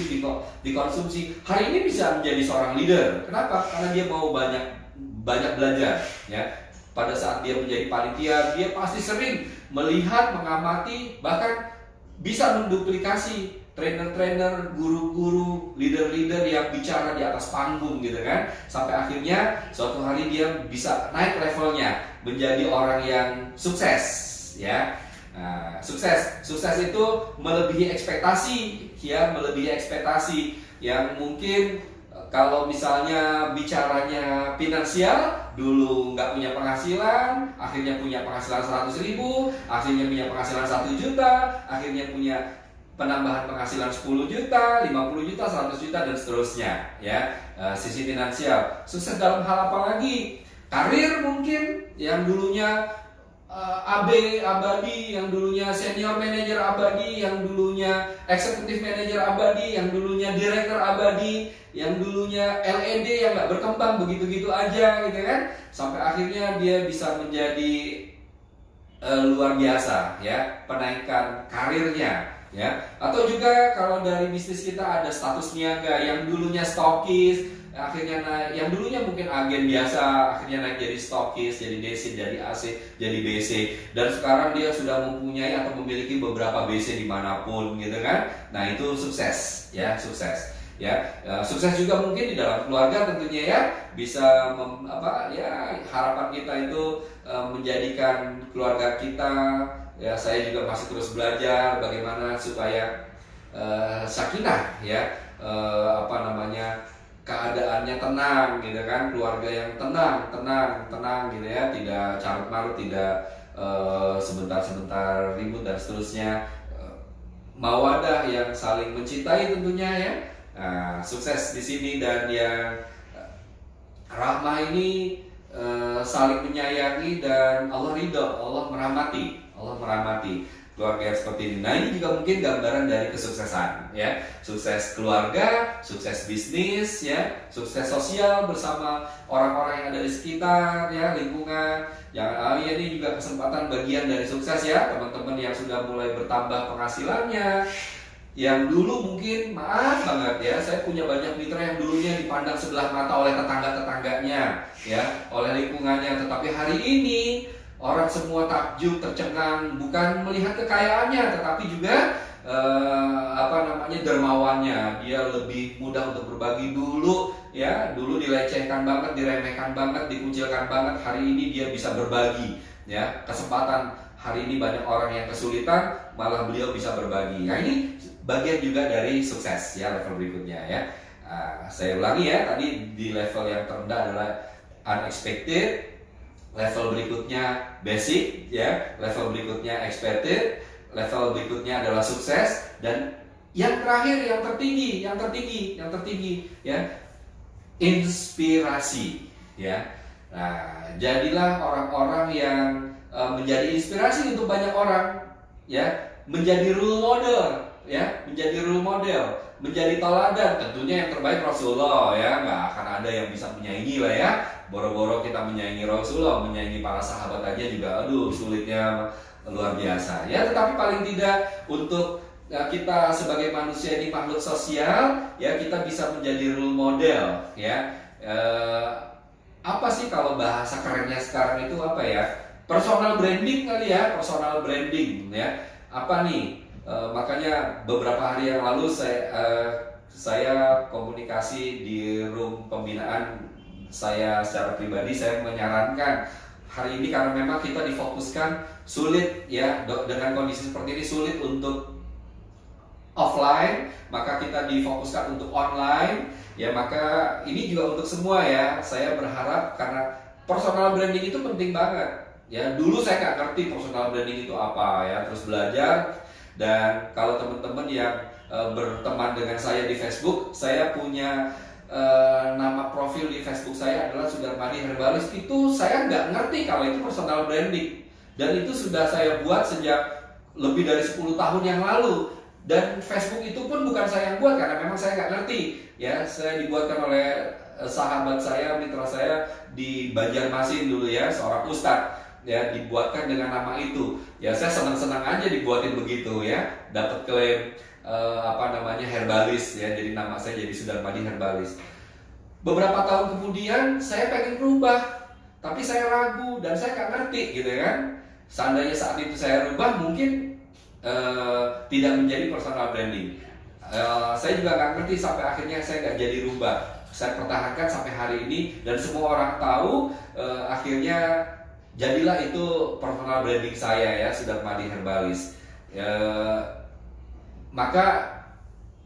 [SPEAKER 1] di konsumsi, hari ini bisa menjadi seorang leader. Kenapa? Karena dia mau banyak belajar, ya. Pada saat dia menjadi panitia, dia pasti sering melihat, mengamati, bahkan bisa menduplikasi trainer-trainer, guru-guru, leader-leader yang bicara di atas panggung gitu kan. Sampai akhirnya suatu hari dia bisa naik levelnya menjadi orang yang sukses, ya. Nah, sukses itu melebihi ekspektasi, ya, melebihi ekspektasi yang mungkin kalau misalnya bicaranya finansial, dulu nggak punya penghasilan, akhirnya punya penghasilan 100.000, akhirnya punya penghasilan 1 juta, akhirnya punya penambahan penghasilan 10 juta, 50 juta, 100 juta, dan seterusnya, ya. Sisi finansial. Sukses dalam hal apa lagi? Karir mungkin, yang dulunya AB abadi, yang dulunya senior manager abadi, yang dulunya executive manager abadi, yang dulunya director abadi, yang dulunya LED yang nggak berkembang begitu-gitu aja gitu kan, sampai akhirnya dia bisa menjadi luar biasa, ya, penaikan karirnya, ya. Atau juga kalau dari bisnis kita ada status niaga, yang dulunya stokis akhirnya naik, yang dulunya mungkin agen biasa akhirnya naik jadi stokis, jadi DC, jadi AC, jadi BC, dan sekarang dia sudah mempunyai atau memiliki beberapa BC dimanapun gitu kan. Nah, itu sukses, ya, sukses. Ya, sukses juga mungkin di dalam keluarga tentunya, ya, bisa harapan kita itu menjadikan keluarga kita, ya, saya juga masih terus belajar bagaimana supaya sakinah, ya, keadaannya tenang gitu kan, keluarga yang tenang gitu, ya, tidak carut marut, tidak sebentar-sebentar ribut dan seterusnya, mawadah yang saling mencintai tentunya, ya. Nah, sukses di sini, dan yang rahmah ini saling menyayangi, dan Allah ridho, Allah merahmati keluarga yang seperti ini. Nah, ini juga mungkin gambaran dari kesuksesan, ya. Sukses keluarga, sukses bisnis, ya, sukses sosial bersama orang-orang yang ada di sekitar, ya, lingkungan. Ini juga kesempatan bagian dari sukses, ya, teman-teman yang sudah mulai bertambah penghasilannya. Yang dulu mungkin, maaf banget, ya, saya punya banyak mitra yang dulunya dipandang sebelah mata oleh tetangga-tetangganya, ya, oleh lingkungannya, tetapi hari ini orang semua takjub, tercengang, bukan melihat kekayaannya, tetapi juga dermawannya. Dia lebih mudah untuk berbagi. Dulu, ya, dulu dilecehkan banget, diremehkan banget, dikucilkan banget. Hari ini dia bisa berbagi, ya. Kesempatan hari ini banyak orang yang kesulitan, malah beliau bisa berbagi. Nah, ini bagian juga dari sukses, ya, level berikutnya, ya. Saya ulangi, ya, tadi di level yang terendah adalah unexpected, level berikutnya basic, ya, level berikutnya expected, level berikutnya adalah sukses, dan yang terakhir yang tertinggi, ya, inspirasi, ya. Nah, jadilah orang-orang yang menjadi inspirasi untuk banyak orang, ya, menjadi role model, ya, menjadi teladan. Tentunya yang terbaik Rasulullah, ya, nggak akan ada yang bisa menyaingi lah, ya. Boro-boro kita menyaingi Rasulullah, menyaingi para sahabat aja juga, aduh, sulitnya luar biasa, ya. Tetapi paling tidak untuk kita sebagai manusia ini makhluk sosial, ya, kita bisa menjadi role model, ya. Apa sih kalau bahasa kerennya sekarang itu apa, ya? Personal branding kali, ya, personal branding, ya. Apa nih? Makanya beberapa hari yang lalu saya komunikasi di room pembinaan saya secara pribadi. Saya menyarankan hari ini, karena memang kita difokuskan sulit, ya, dengan kondisi seperti ini sulit untuk offline, maka kita difokuskan untuk online, ya. Maka ini juga untuk semua, ya. Saya berharap, karena personal branding itu penting banget, ya. Dulu saya nggak ngerti personal branding itu apa, ya, terus belajar. Dan kalau teman-teman yang berteman dengan saya di Facebook, saya punya nama profil di Facebook saya adalah Sudarmadi Herbalis. Itu saya nggak ngerti kalau itu personal branding, dan itu sudah saya buat sejak lebih dari 10 tahun yang lalu. Dan Facebook itu pun bukan saya yang buat, karena memang saya nggak ngerti, ya. Saya dibuatkan oleh sahabat saya, mitra saya di Banjarmasin dulu ya, seorang ustadz ya, dibuatkan dengan nama itu. Ya saya senang-senang aja dibuatin begitu ya, dapat klaim herbalis ya, jadi nama saya jadi Sudarmadi Herbalis. Beberapa tahun kemudian saya pengen berubah, tapi saya ragu dan saya nggak ngerti gitu kan. Seandainya saat itu saya rubah, mungkin tidak menjadi personal branding. Saya juga nggak ngerti sampai akhirnya saya nggak jadi rubah. Saya pertahankan sampai hari ini dan semua orang tahu. Akhirnya jadilah itu personal branding saya ya, Sudarmadi Herbalis. Maka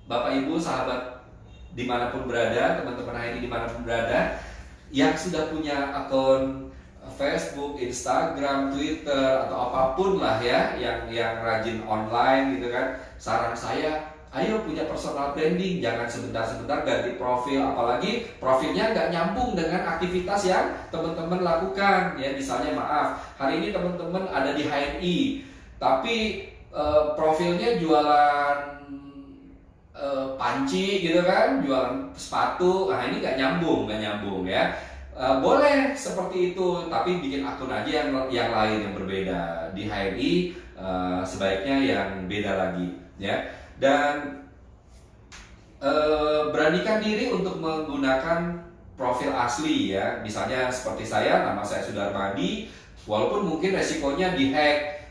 [SPEAKER 1] Bapak Ibu sahabat dimanapun berada, teman-teman HNI dimanapun berada, yang sudah punya akun Facebook, Instagram, Twitter atau apapun lah ya, yang rajin online gitu kan, saran saya, ayo punya personal branding, jangan sebentar-sebentar ganti profil, apalagi profilnya nggak nyambung dengan aktivitas yang teman-teman lakukan ya. Misalnya maaf, hari ini teman-teman ada di HNI, tapi profilnya jualan panci gitu kan, jualan sepatu, nah ini nggak nyambung ya. Boleh seperti itu, tapi bikin akun aja yang lain yang berbeda. Di HNI sebaiknya yang beda lagi ya. Dan beranikan diri untuk menggunakan profil asli ya. Misalnya seperti saya, nama saya Sudarmadi, walaupun mungkin resikonya dihack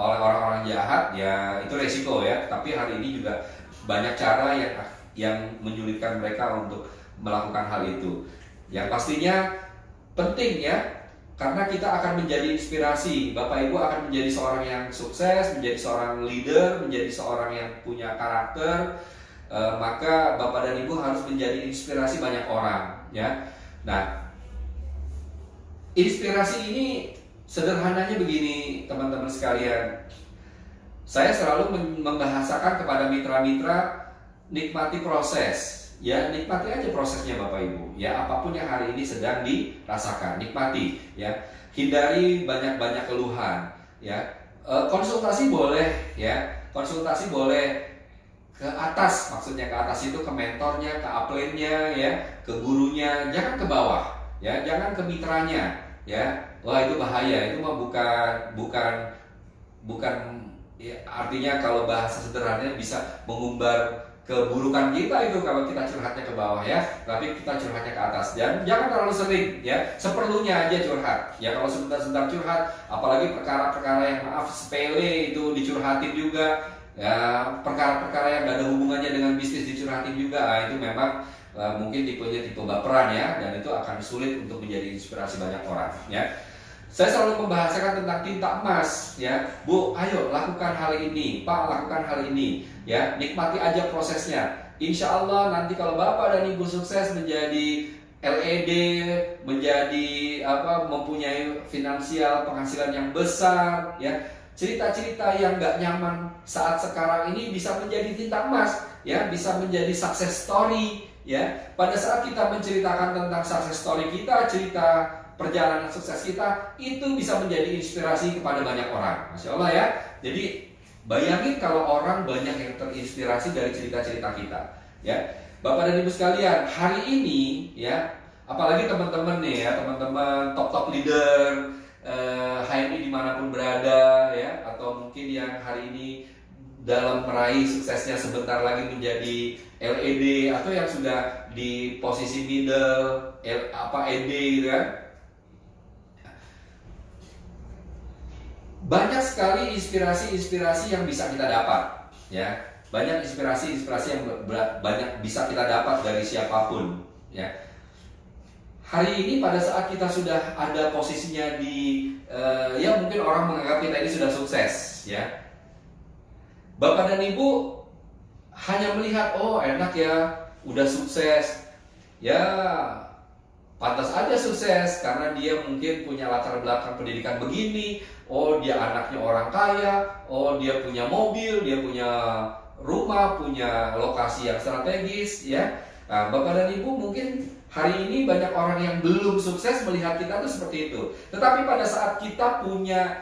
[SPEAKER 1] oleh orang-orang jahat ya, itu resiko ya. Tapi hari ini juga banyak cara yang menyulitkan mereka untuk melakukan hal itu. Yang pastinya penting ya, karena kita akan menjadi inspirasi. Bapak Ibu akan menjadi seorang yang sukses, menjadi seorang leader, menjadi seorang yang punya karakter. Maka Bapak dan Ibu harus menjadi inspirasi banyak orang ya. Nah, inspirasi ini sederhananya begini teman-teman sekalian. Saya selalu membahasakan kepada mitra-mitra, nikmati proses. Ya, nikmati aja prosesnya Bapak Ibu. Ya, apapun yang hari ini sedang dirasakan, nikmati ya. Hindari banyak-banyak keluhan ya. Konsultasi boleh ya. Konsultasi boleh ke atas, maksudnya ke atas itu ke mentornya, ke upline-nya ya, ke gurunya, jangan ke bawah ya, jangan ke mitranya ya. Wah, itu bahaya. Itu mah bukan ya, artinya kalau bahasa sederhananya bisa mengumbar keburukan kita itu kalau kita curhatnya ke bawah ya, tapi kita curhatnya ke atas. Dan jangan terlalu sering ya, seperlunya aja curhat ya. Kalau sebentar-sebentar curhat, apalagi perkara-perkara yang maaf sepele itu dicurhatin juga ya, perkara-perkara yang gak ada hubungannya dengan bisnis dicurhatin juga. Nah, itu memang mungkin tipenya tipe baperan ya, dan itu akan sulit untuk menjadi inspirasi banyak orang ya. Saya selalu membahasakan tentang tinta emas ya. Bu, ayo lakukan hal ini, Pak lakukan hal ini ya, nikmati aja prosesnya. Insya Allah nanti kalau Bapak dan Ibu sukses menjadi LED, menjadi mempunyai finansial penghasilan yang besar ya, cerita-cerita yang gak nyaman saat sekarang ini bisa menjadi tinta emas ya, bisa menjadi success story ya. Pada saat kita menceritakan tentang success story kita, cerita perjalanan sukses kita, itu bisa menjadi inspirasi kepada banyak orang. Masya Allah ya. Jadi bayangin kalau orang banyak yang terinspirasi dari cerita-cerita kita ya. Bapak dan Ibu sekalian, hari ini ya, apalagi teman-teman nih ya, teman-teman top leader HNI dimanapun berada ya, atau mungkin yang hari ini dalam meraih suksesnya sebentar lagi menjadi LED, atau yang sudah di posisi middle ED gitu kan. Banyak sekali inspirasi-inspirasi yang bisa kita dapat ya. Banyak inspirasi-inspirasi yang banyak bisa kita dapat dari siapapun ya. Hari ini pada saat kita sudah ada posisinya di ya mungkin orang menganggap kita ini sudah sukses ya. Bapak dan Ibu hanya melihat, oh enak ya, udah sukses ya, pantas aja sukses karena dia mungkin punya latar belakang pendidikan begini. Oh, dia anaknya orang kaya, oh dia punya mobil, dia punya rumah, punya lokasi yang strategis ya. Nah, Bapak dan Ibu mungkin hari ini banyak orang yang belum sukses melihat kita tuh seperti itu. Tetapi pada saat kita punya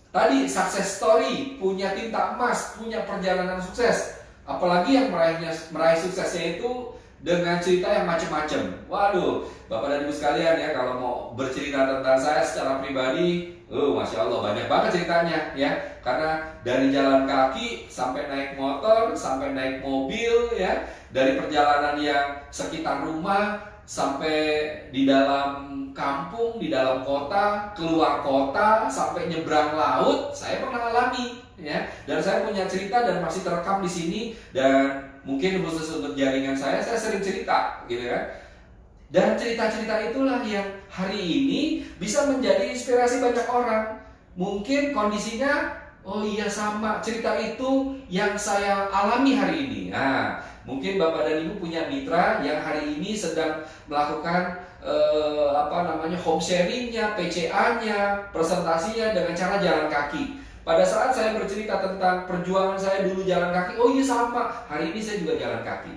[SPEAKER 1] tadi success story, punya tinta emas, punya perjalanan sukses, apalagi yang meraih suksesnya itu dengan cerita yang macam-macam. Waduh, Bapak dan Ibu sekalian ya, kalau mau bercerita tentang saya secara pribadi, Masya Allah banyak banget ceritanya ya. Karena dari jalan kaki sampai naik motor, sampai naik mobil ya, dari perjalanan yang sekitar rumah sampai di dalam kampung, di dalam kota, keluar kota, sampai nyebrang laut, saya pernah alami ya. Dan saya punya cerita dan masih terekam di sini, dan mungkin khusus untuk jaringan saya sering cerita gitu kan. Dan cerita-cerita itulah yang hari ini bisa menjadi inspirasi banyak orang. Mungkin kondisinya, oh iya sama, cerita itu yang saya alami hari ini. Nah, mungkin Bapak dan Ibu punya mitra yang hari ini sedang melakukan home sharingnya, PCA-nya, presentasinya dengan cara jalan kaki. Pada saat saya bercerita tentang perjuangan saya dulu jalan kaki, oh iya sama, hari ini saya juga jalan kaki.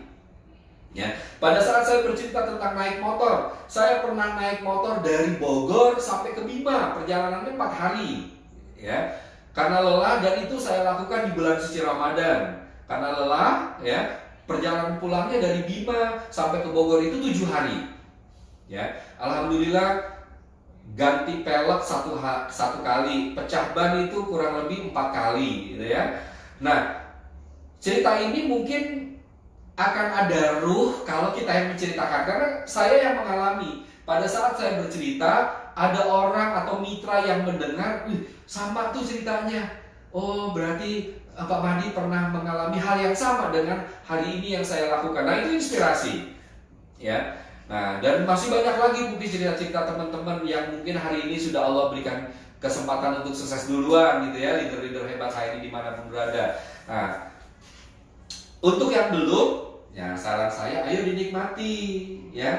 [SPEAKER 1] Ya, pada saat saya bercerita tentang naik motor, saya pernah naik motor dari Bogor sampai ke Bima, perjalanannya 4 hari. Ya, karena lelah, dan itu saya lakukan di bulan suci Ramadan. Karena lelah, ya, perjalanan pulangnya dari Bima sampai ke Bogor itu 7 hari. Ya, alhamdulillah ganti pelek satu kali, pecah ban itu kurang lebih 4 kali, gitu ya. Nah, cerita ini mungkin akan ada ruh kalau kita yang menceritakan, karena saya yang mengalami. Pada saat saya bercerita, ada orang atau mitra yang mendengar, sama tuh ceritanya. Oh, berarti Pak Mahdi pernah mengalami hal yang sama dengan hari ini yang saya lakukan. Nah, itu inspirasi. Ya. Nah, dan masih banyak lagi mungkin cerita-cerita teman-teman yang mungkin hari ini sudah Allah berikan kesempatan untuk sukses duluan gitu ya, leader-leader hebat saya ini dimanapun berada. Nah, untuk yang belum, ya saran saya, ayo dinikmati ya.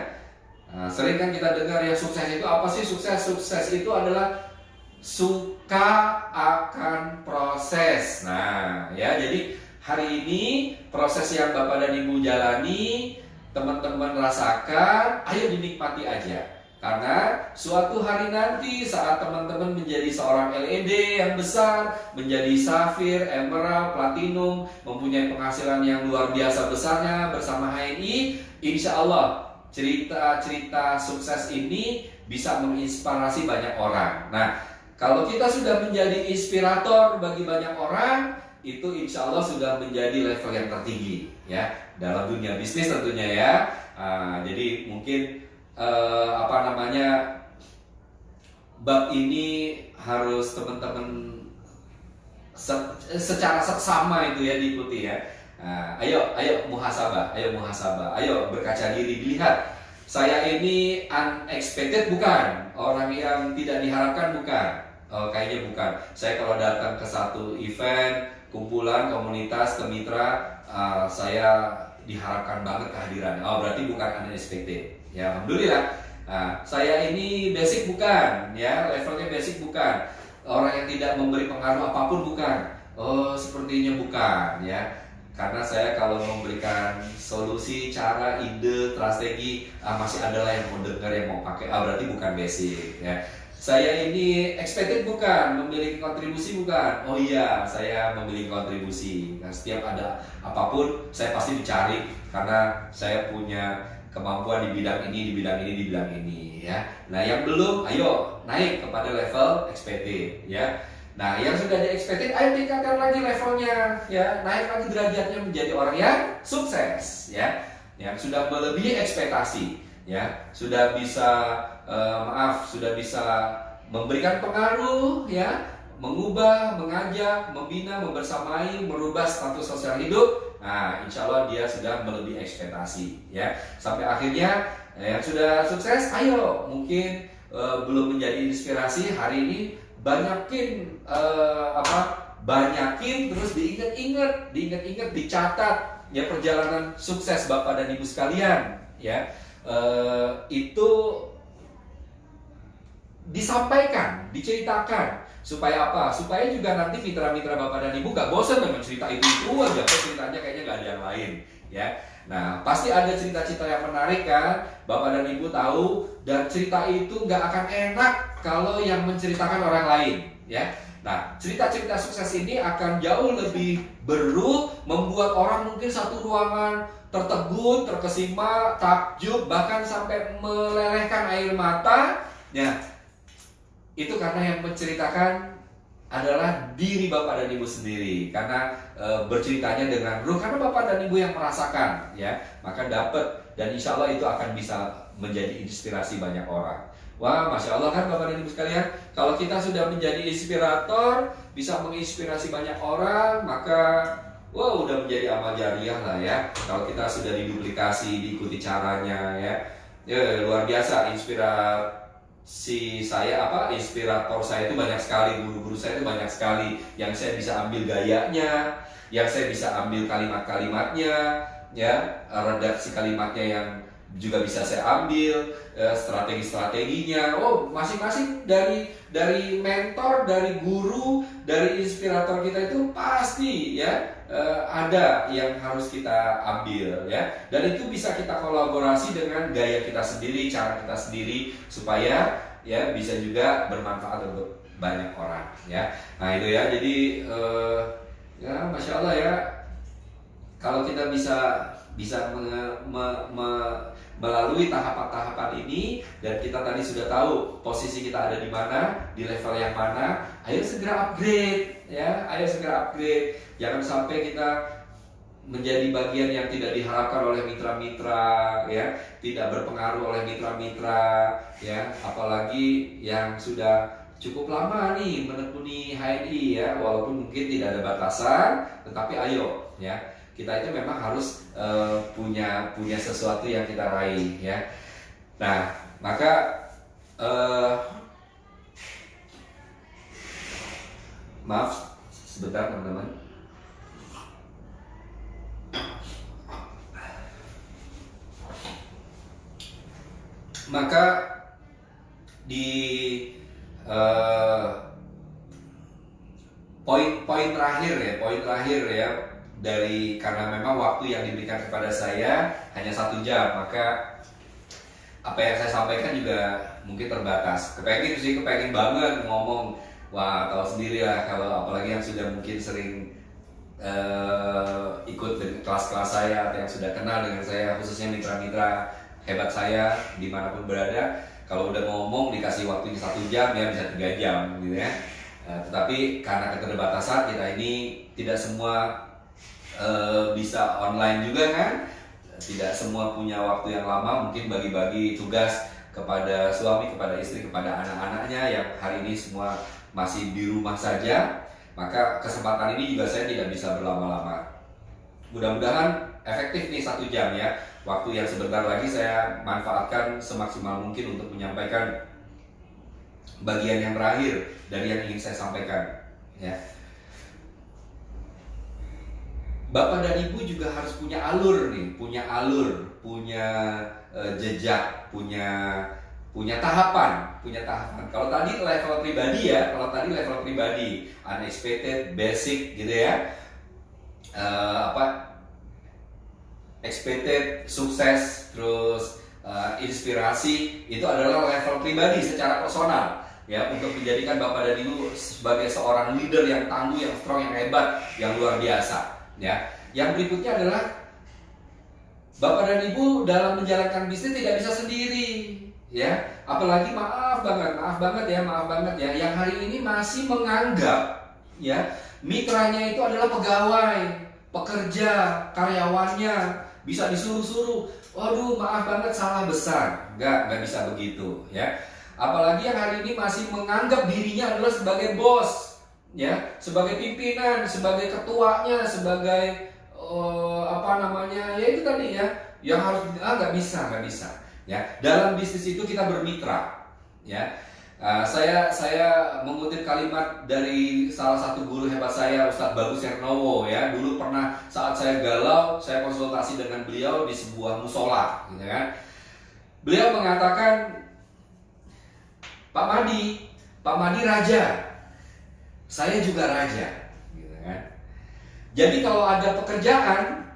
[SPEAKER 1] Nah, sering kan kita dengar ya, sukses itu apa sih? Sukses itu adalah suka akan proses. Nah, ya jadi hari ini proses yang Bapak dan Ibu jalani, teman-teman rasakan, ayo dinikmati aja. Karena suatu hari nanti saat teman-teman menjadi seorang LED yang besar, menjadi safir, emerald, platinum, mempunyai penghasilan yang luar biasa besarnya bersama HNI, insya Allah cerita-cerita sukses ini bisa menginspirasi banyak orang. Nah, kalau kita sudah menjadi inspirator bagi banyak orang, itu insya Allah sudah menjadi level yang tertinggi ya dalam dunia bisnis tentunya ya. Jadi mungkin bab ini harus teman-teman secara seksama itu ya diikuti ya. Ayo muhasabah, ayo berkaca diri, dilihat saya ini unexpected bukan, orang yang tidak diharapkan bukan. Kayaknya bukan. Saya kalau datang ke satu event, kumpulan, komunitas, ke mitra, saya diharapkan banget kehadiran. Berarti bukan unexpected. Ya, alhamdulillah. Saya ini basic bukan, ya levelnya basic bukan. Orang yang tidak memberi pengaruh apapun bukan. Sepertinya bukan, ya. Karena saya kalau memberikan solusi, cara, ide, strategi, masih adalah yang mau dengar, yang mau pakai. Berarti bukan basic, ya. Saya ini expected bukan, memiliki kontribusi bukan. Oh iya, saya memiliki kontribusi. Nah, setiap ada apapun, saya pasti dicari karena saya punya kemampuan di bidang ini, di bidang ini, ya. Nah, yang belum, ayo naik kepada level expected, ya. Nah, yang sudah di expected, ayo tingkatkan lagi levelnya, ya. Naik lagi derajatnya menjadi orang yang sukses, ya. Yang sudah melebihi ekspektasi, ya. Sudah bisa sudah bisa memberikan pengaruh, ya, mengubah, mengajak, membina, membersamai, merubah status sosial hidup. Nah, insya Allah dia sudah melebihi ekspektasi, ya. Sampai akhirnya yang sudah sukses, ayo mungkin belum menjadi inspirasi hari ini, banyakin terus diingat-ingat, dicatat, ya, perjalanan sukses Bapak dan Ibu sekalian, ya. Itu disampaikan, diceritakan, supaya apa? Supaya juga nanti mitra-mitra Bapak dan Ibu gak bosan dengan cerita itu aja, ceritanya kayaknya gak ada yang lain, ya. Nah, pasti ada cerita-cerita yang menarik kan, Bapak dan Ibu tahu, dan cerita itu gak akan enak kalau yang menceritakan orang lain, ya. Nah, cerita-cerita sukses ini akan jauh lebih berru, membuat orang mungkin satu ruangan tertegun, terkesima, takjub, bahkan sampai melelehkan air mata. Ya, itu karena yang menceritakan adalah diri Bapak dan Ibu sendiri, karena berceritanya dengan ruh, karena Bapak dan Ibu yang merasakan, ya, maka dapat, dan insya Allah itu akan bisa menjadi inspirasi banyak orang. Wah, Masya Allah kan Bapak dan Ibu sekalian, kalau kita sudah menjadi inspirator, bisa menginspirasi banyak orang, maka wow, udah menjadi amal jariah lah ya. Kalau kita sudah diduplikasi, diikuti caranya ya, luar biasa. Inspirasi saya inspirator saya itu banyak sekali, guru-guru saya itu banyak sekali, yang saya bisa ambil gayanya, yang saya bisa ambil kalimat-kalimatnya, ya, redaksi kalimatnya yang juga bisa saya ambil, strategi-strateginya. Oh, masing-masing dari mentor, dari guru, dari inspirator kita itu pasti ya ada yang harus kita ambil ya. Dan itu bisa kita kolaborasi dengan gaya kita sendiri, cara kita sendiri, supaya ya bisa juga bermanfaat untuk banyak orang ya. Nah itu ya, jadi ya Masya Allah ya, kalau kita bisa melalui tahapan-tahapan ini, dan kita tadi sudah tahu posisi kita ada di mana, di level yang mana, ayo segera upgrade ya, ayo segera upgrade. Jangan sampai kita menjadi bagian yang tidak diharapkan oleh mitra-mitra ya, tidak berpengaruh oleh mitra-mitra ya, apalagi yang sudah cukup lama nih menekuni HNI ya, walaupun mungkin tidak ada batasan, tetapi ayo ya, kita itu memang harus punya sesuatu yang kita raih ya. Nah, maka maaf sebentar teman-teman. Maka di poin terakhir ya, dari karena memang waktu yang diberikan kepada saya hanya 1 jam, maka apa yang saya sampaikan juga mungkin terbatas. Kepengen banget ngomong, wah tahu sendiri lah, kalau apalagi yang sudah mungkin sering ikut dengan kelas-kelas saya, atau yang sudah kenal dengan saya, khususnya mitra-mitra hebat saya dimanapun berada, kalau udah ngomong dikasih waktunya 1 jam ya bisa 3 jam gitu ya. Tetapi karena keterbatasan kita ini tidak semua bisa online juga kan, tidak semua punya waktu yang lama, mungkin bagi-bagi tugas kepada suami, kepada istri, kepada anak-anaknya yang hari ini semua masih di rumah saja. Maka kesempatan ini juga saya tidak bisa berlama-lama. Mudah-mudahan efektif nih 1 jam ya, waktu yang sebentar lagi saya manfaatkan semaksimal mungkin untuk menyampaikan bagian yang terakhir dari yang ingin saya sampaikan ya. Bapak dan Ibu juga harus punya alur nih, punya jejak, punya tahapan. Kalau tadi level pribadi, unexpected, basic gitu ya, expected, sukses, terus inspirasi, itu adalah level pribadi secara personal ya, untuk menjadikan Bapak dan Ibu sebagai seorang leader yang tangguh, yang strong, yang hebat, yang luar biasa. Ya, yang berikutnya adalah Bapak dan Ibu dalam menjalankan bisnis tidak bisa sendiri, ya. Apalagi maaf banget ya, yang hari ini masih menganggap ya mitranya itu adalah pegawai, pekerja, karyawannya, bisa disuruh-suruh. Waduh, maaf banget, salah besar. Nggak bisa begitu ya. Apalagi yang hari ini masih menganggap dirinya adalah sebagai bos, ya, sebagai pimpinan, sebagai ketuanya, sebagai ya itu tadi ya, yang harus nggak bisa ya. Dalam bisnis itu kita bermitra ya. Saya mengutip kalimat dari salah satu guru hebat saya, Ustadz Bagus Hernowo ya. Dulu pernah saat saya galau, saya konsultasi dengan beliau di sebuah musola gitu kan. Beliau mengatakan, Pak Madi raja, saya juga raja, gitu kan. Jadi kalau ada pekerjaan,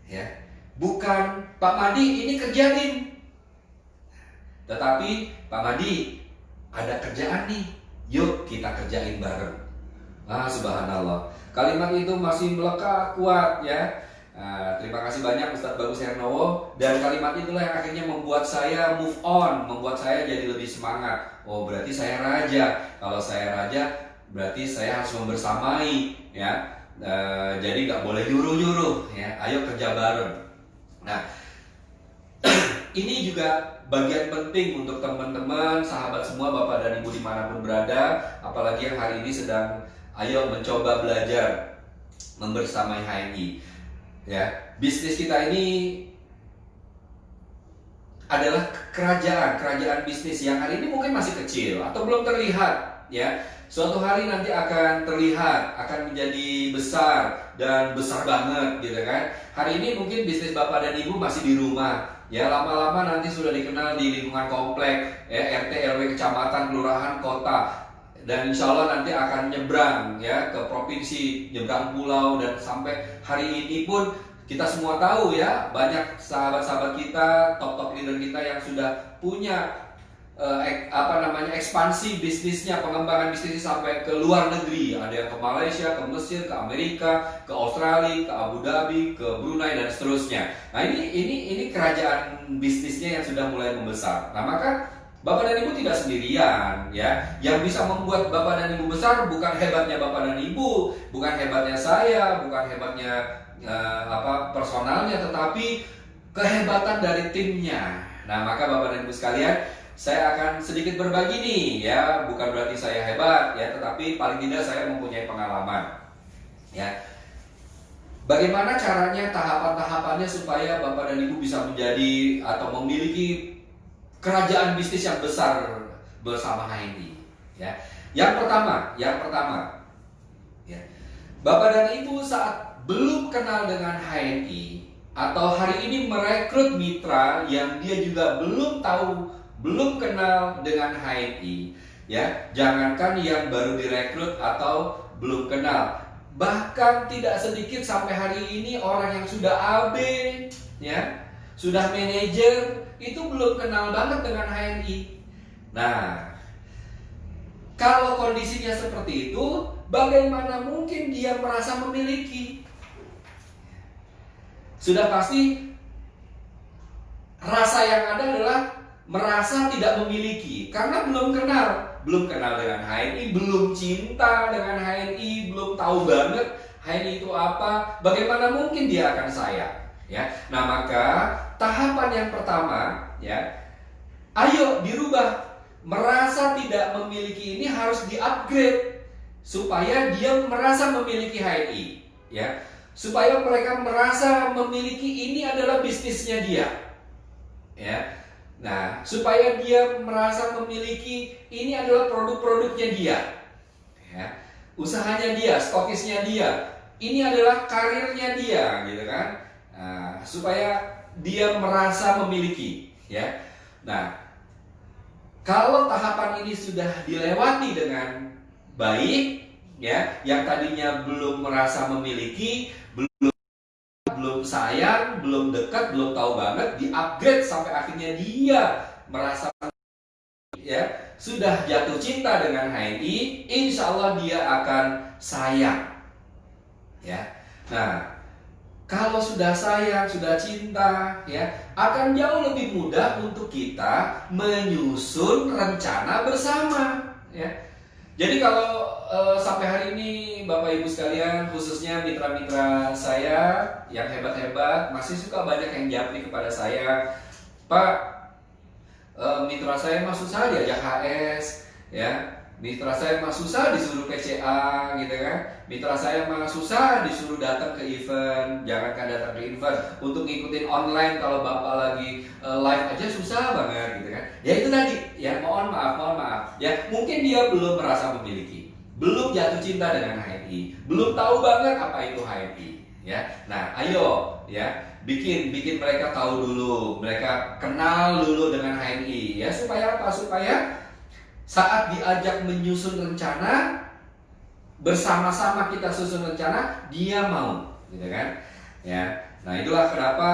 [SPEAKER 1] ya, bukan Pak Madi ini kerjain, tetapi Pak Madi ada kerjaan nih, yuk kita kerjain bareng. Subhanallah. Kalimat itu masih melekat kuat ya. Terima kasih banyak Ustadz Bagus Hernowo. Dan kalimat itulah yang akhirnya membuat saya move on, membuat saya jadi lebih semangat. Oh, berarti saya raja. Kalau saya raja, berarti saya harus membersamai ya. Jadi nggak boleh nyuruh-nyuruh ya. Ayo kerja bareng. Nah, ini juga bagian penting untuk teman-teman, sahabat semua, Bapak dan Ibu dimanapun berada. Apalagi yang hari ini sedang ayo mencoba belajar membersamai HNI. Ya, bisnis kita ini adalah kerajaan bisnis yang hari ini mungkin masih kecil atau belum terlihat. Ya, suatu hari nanti akan terlihat, akan menjadi besar dan besar banget, gitu kan? Hari ini mungkin bisnis Bapak dan Ibu masih di rumah. Ya, lama-lama nanti sudah dikenal di lingkungan komplek, ya, RT, RW, kecamatan, kelurahan, kota. Dan insya Allah nanti akan nyebrang ya ke provinsi, nyebrang pulau, dan sampai hari ini pun kita semua tahu ya, banyak sahabat-sahabat kita, top leader kita yang sudah punya ekspansi bisnisnya, pengembangan bisnisnya sampai ke luar negeri. Ada yang ke Malaysia, ke Mesir, ke Amerika, ke Australia, ke Abu Dhabi, ke Brunei, dan seterusnya. Nah, ini kerajaan bisnisnya yang sudah mulai membesar. Nah, maka Bapak dan Ibu tidak sendirian ya. Yang bisa membuat Bapak dan Ibu besar bukan hebatnya Bapak dan Ibu, bukan hebatnya saya, bukan hebatnya personalnya, tetapi kehebatan dari timnya. Nah, maka Bapak dan Ibu sekalian, saya akan sedikit berbagi nih ya, bukan berarti saya hebat ya, tetapi paling tidak saya mempunyai pengalaman. Ya. Bagaimana caranya, tahapan-tahapannya supaya Bapak dan Ibu bisa menjadi atau memiliki kerajaan bisnis yang besar bersama HNI. Ya. Yang pertama, ya, Bapak dan Ibu saat belum kenal dengan HNI atau hari ini merekrut mitra yang dia juga belum tahu, belum kenal dengan HNI, ya, jangankan yang baru direkrut atau belum kenal, bahkan tidak sedikit sampai hari ini orang yang sudah AB, ya, sudah manajer, itu belum kenal banget dengan HNI. Nah, kalau kondisinya seperti itu, bagaimana mungkin dia merasa memiliki? Sudah pasti rasa yang ada adalah merasa tidak memiliki, karena belum kenal dengan HNI, belum cinta dengan HNI, belum tahu banget HNI itu apa. Bagaimana mungkin dia akan sayang? Ya, nah maka tahapan yang pertama, ya, ayo dirubah. Merasa tidak memiliki ini harus di-upgrade supaya dia merasa memiliki HNI, ya. Supaya mereka merasa memiliki ini adalah bisnisnya dia. Ya. Nah, supaya dia merasa memiliki ini adalah produk-produknya dia. Ya. Usahanya dia, stokisnya dia. Ini adalah karirnya dia, gitu kan? Nah, supaya dia merasa memiliki, ya. Nah, kalau tahapan ini sudah dilewati dengan baik, ya, yang tadinya belum merasa memiliki, belum sayang, belum dekat, belum tahu banget, di-upgrade sampai akhirnya dia merasa, ya, sudah jatuh cinta dengan HNI, insya Allah dia akan sayang, ya. Nah, kalau sudah sayang, sudah cinta, ya, akan jauh lebih mudah untuk kita menyusun rencana bersama, ya. Jadi kalau sampai hari ini Bapak Ibu sekalian, khususnya mitra-mitra saya yang hebat-hebat, masih suka banyak yang japri kepada saya, Pak, mitra saya mah susah diajak HS, ya. Mitra saya mah susah disuruh PCA, gitu kan. Mitra saya mah susah disuruh datang ke event. Jangankan datang ke event, untuk ngikutin online kalau Bapak lagi live aja susah banget, gitu kan. Ya itu tadi, ya, mohon maaf. Ya, mungkin dia belum merasa memiliki, belum jatuh cinta dengan HNI, belum tahu banget apa itu HNI, ya. Nah, ayo, ya, bikin mereka tahu dulu, mereka kenal dulu dengan HNI, ya, supaya apa? Supaya saat diajak menyusun rencana, bersama-sama kita susun rencana, dia mau, gitu kan? Ya. Nah, itulah kenapa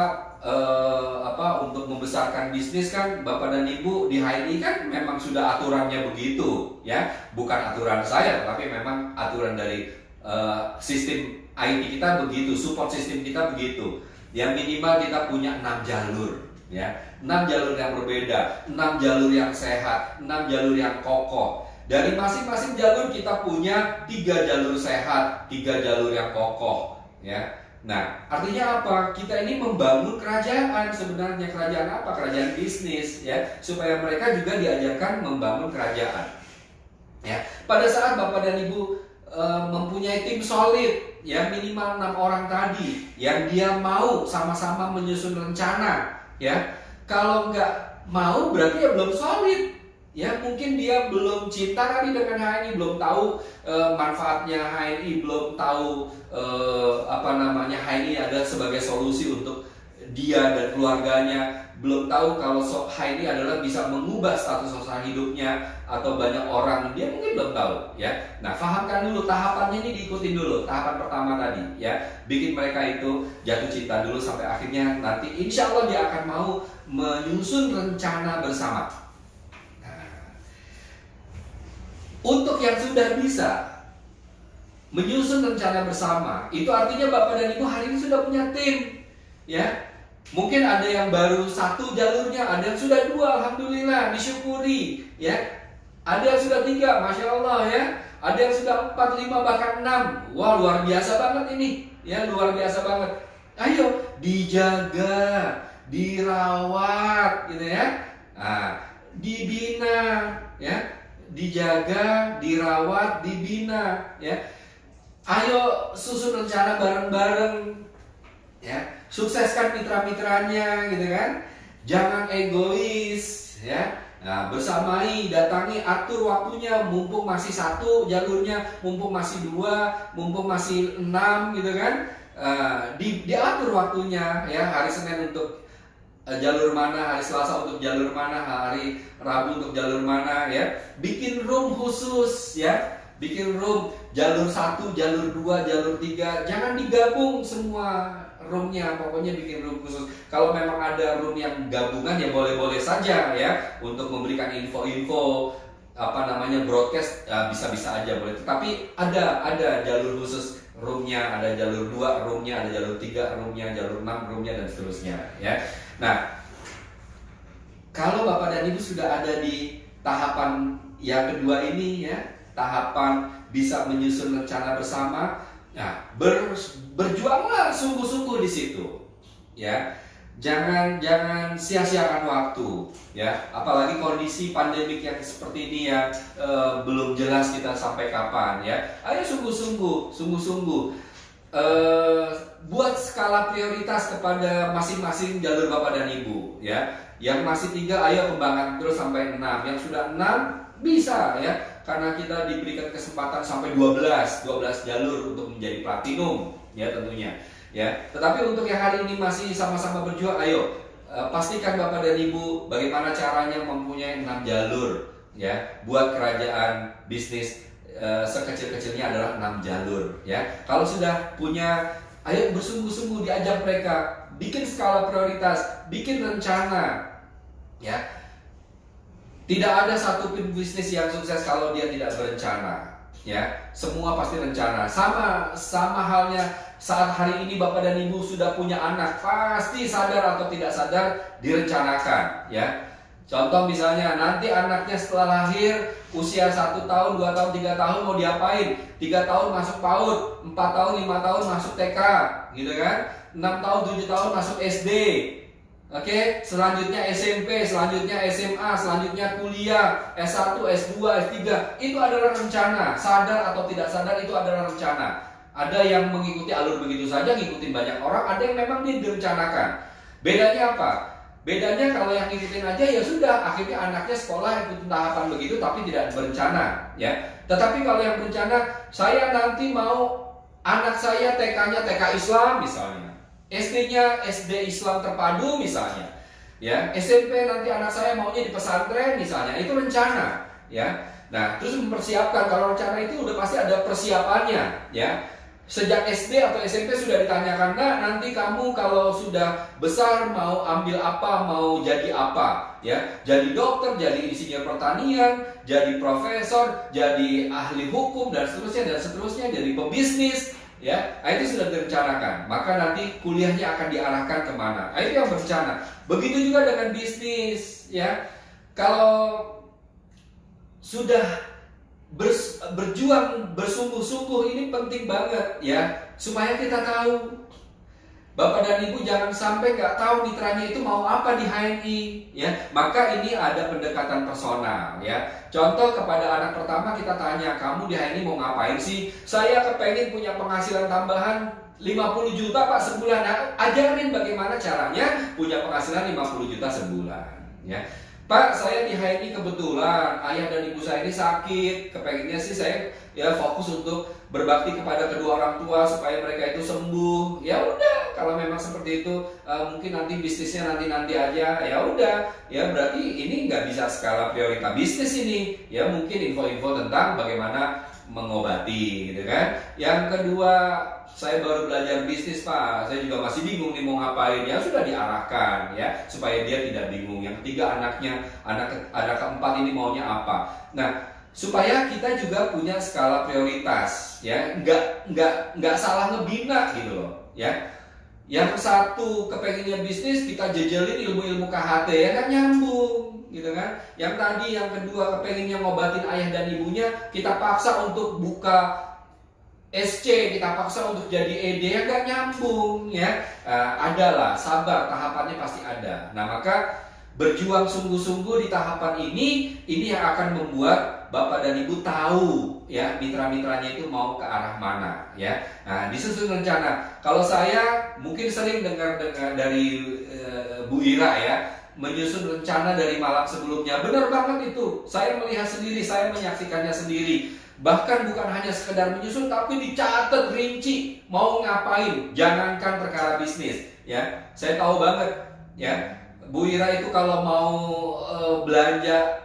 [SPEAKER 1] untuk membesarkan bisnis kan Bapak dan Ibu di HNI kan memang sudah aturannya begitu ya, bukan aturan saya tapi memang aturan dari sistem IT kita begitu, support sistem kita begitu. Yang minimal kita punya 6 jalur ya, 6 jalur yang berbeda, 6 jalur yang sehat, 6 jalur yang kokoh. Dari masing-masing jalur kita punya 3 jalur sehat, 3 jalur yang kokoh ya. Nah, artinya apa? Kita ini membangun kerajaan sebenarnya. Kerajaan apa? Kerajaan bisnis ya, supaya mereka juga diajarkan membangun kerajaan. Ya, pada saat Bapak dan Ibu mempunyai tim solid ya, minimal 6 orang tadi yang dia mau sama-sama menyusun rencana ya. Kalau nggak mau berarti ya belum solid. Ya, mungkin dia belum cinta kali dengan HNI, belum tahu manfaatnya HNI, belum tahu HNI ada sebagai solusi untuk dia dan keluarganya, belum tahu kalau HNI adalah bisa mengubah status sosial hidupnya atau banyak orang, dia mungkin belum tahu ya. Nah, fahamkan dulu tahapannya ini, diikutin dulu tahapan pertama tadi ya, bikin mereka itu jatuh cinta dulu sampai akhirnya nanti insya Allah dia akan mau menyusun rencana bersama. Untuk yang sudah bisa menyusun rencana bersama, itu artinya Bapak dan Ibu hari ini sudah punya tim ya. Mungkin ada yang baru 1 jalurnya, ada yang sudah 2, alhamdulillah, disyukuri ya. Ada yang sudah 3, masya Allah ya. Ada yang sudah 4, 5, bahkan 6. Wah, luar biasa banget ini ya, luar biasa banget. Ayo dijaga, dirawat gitu ya. Nah, dibina ya. Dijaga, dirawat, dibina ya. Ayo susun rencana bareng-bareng ya. Sukseskan mitra-mitranya gitu kan. Jangan egois ya. Nah, bersamai, datangi, atur waktunya, mumpung masih 1 jalurnya, mumpung masih 2, mumpung masih 6 gitu kan. Diatur waktunya ya, hari Senin untuk jalur mana, hari Selasa untuk jalur mana, hari Rabu untuk jalur mana ya. Bikin room khusus ya. Bikin room jalur 1, jalur 2, jalur 3. Jangan digabung semua roomnya, pokoknya bikin room khusus. Kalau memang ada room yang gabungan ya boleh-boleh saja ya, untuk memberikan info-info broadcast bisa-bisa aja boleh. Tetapi ada jalur khusus roomnya, ada jalur 2 roomnya, ada jalur 3 roomnya, jalur 6 roomnya dan seterusnya ya. Nah, kalau Bapak dan Ibu sudah ada di tahapan yang kedua ini ya, tahapan bisa menyusun rencana bersama, nah berjuanglah sungguh-sungguh di situ ya. Jangan sia-siakan waktu ya, apalagi kondisi pandemik yang seperti ini ya, belum jelas kita sampai kapan ya. Ayo sungguh-sungguh buat skala prioritas kepada masing-masing jalur Bapak dan Ibu ya. Yang masih 3 ayo kembangkan terus sampai 6. Yang sudah 6 bisa ya, karena kita diberikan kesempatan sampai 12 jalur untuk menjadi platinum ya tentunya ya. Tetapi untuk yang hari ini masih sama-sama berjuang, ayo pastikan Bapak dan Ibu bagaimana caranya mempunyai 6 jalur ya, buat kerajaan bisnis. Sekecil-kecilnya adalah 6 jalur ya. Kalau sudah punya, ayo bersungguh-sungguh diajak mereka, bikin skala prioritas, bikin rencana ya. Tidak ada satu bisnis yang sukses kalau dia tidak berencana ya. Semua pasti rencana. Sama halnya saat hari ini Bapak dan Ibu sudah punya anak, pasti sadar atau tidak sadar direncanakan ya. Contoh misalnya nanti anaknya setelah lahir usia 1 tahun, 2 tahun, 3 tahun mau diapain? 3 tahun masuk PAUD, 4 tahun, 5 tahun masuk TK gitu kan, 6 tahun, 7 tahun masuk SD. Oke, selanjutnya SMP, selanjutnya SMA, selanjutnya kuliah, S1, S2, S3. Itu adalah rencana, sadar atau tidak sadar itu adalah rencana. Ada yang mengikuti alur begitu saja, ngikutin banyak orang, ada yang memang direncanakan. Bedanya apa? Bedanya kalau yang ngikutin aja ya sudah, akhirnya anaknya sekolah ikutin tahapan begitu tapi tidak berencana ya. Tetapi kalau yang berencana, saya nanti mau anak saya TK-nya TK Islam misalnya, SD-nya SD Islam terpadu misalnya ya, SMP nanti anak saya maunya di pesantren misalnya, itu rencana ya. Nah, terus mempersiapkan, kalau rencana itu udah pasti ada persiapannya ya. Sejak SD atau SMP sudah ditanyakan, nah nanti kamu kalau sudah besar mau ambil apa, mau jadi apa, ya, jadi dokter, jadi insinyur pertanian, jadi profesor, jadi ahli hukum dan seterusnya, jadi pebisnis, ya, itu sudah direncanakan. Maka nanti kuliahnya akan diarahkan kemana? Itu yang berencana. Begitu juga dengan bisnis, ya. Kalau sudah berjuang bersungguh-sungguh, ini penting banget ya, supaya kita tahu. Bapak dan Ibu jangan sampai nggak tahu mitranya itu mau apa di HNI, ya. Maka ini ada pendekatan personal, ya. Contoh, kepada anak pertama kita tanya, kamu di HNI mau ngapain sih? Saya kepengen punya penghasilan tambahan 50 juta Pak sebulan. Nah, ajarin bagaimana caranya punya penghasilan 50 juta sebulan, ya. Pak, saya di HNI kebetulan ayah dan ibu saya ini sakit. Kepengennya sih saya ya fokus untuk berbakti kepada kedua orang tua supaya mereka itu sembuh. Ya udah, kalau memang seperti itu, mungkin nanti bisnisnya nanti aja. Ya udah, ya berarti ini nggak bisa skala prioritas bisnis ini. Ya mungkin info-info tentang bagaimana mengobati, gitu kan. Yang kedua, saya baru belajar bisnis Pak, saya juga masih bingung nih mau ngapain. Ya sudah diarahkan, ya, supaya dia tidak bingung. Yang ketiga, anak keempat ini maunya apa. Nah, supaya kita juga punya skala prioritas, ya, nggak salah ngebina gitu loh, ya. Yang satu kepengennya bisnis, kita jejelin ilmu-ilmu KHT, ya kan, nyambung gitu kan. Yang tadi yang kedua kepengennya ngobatin ayah dan ibunya, kita paksa untuk buka SC, kita paksa untuk jadi ED, ya gak nyambung, ya. Adalah, sabar, tahapannya pasti ada. Nah, maka berjuang sungguh-sungguh di tahapan ini yang akan membuat Bapak dan Ibu tahu, ya, mitra-mitranya itu mau ke arah mana, ya. Nah, disusun rencana. Kalau saya mungkin sering dengar dari Bu Ira, ya, menyusun rencana dari malam sebelumnya. Benar banget itu. Saya melihat sendiri, saya menyaksikannya sendiri. Bahkan bukan hanya sekedar menyusun, tapi dicatat rinci mau ngapain. Jangankan perkara bisnis, ya. Saya tahu banget, ya, Bu Ira itu kalau mau belanja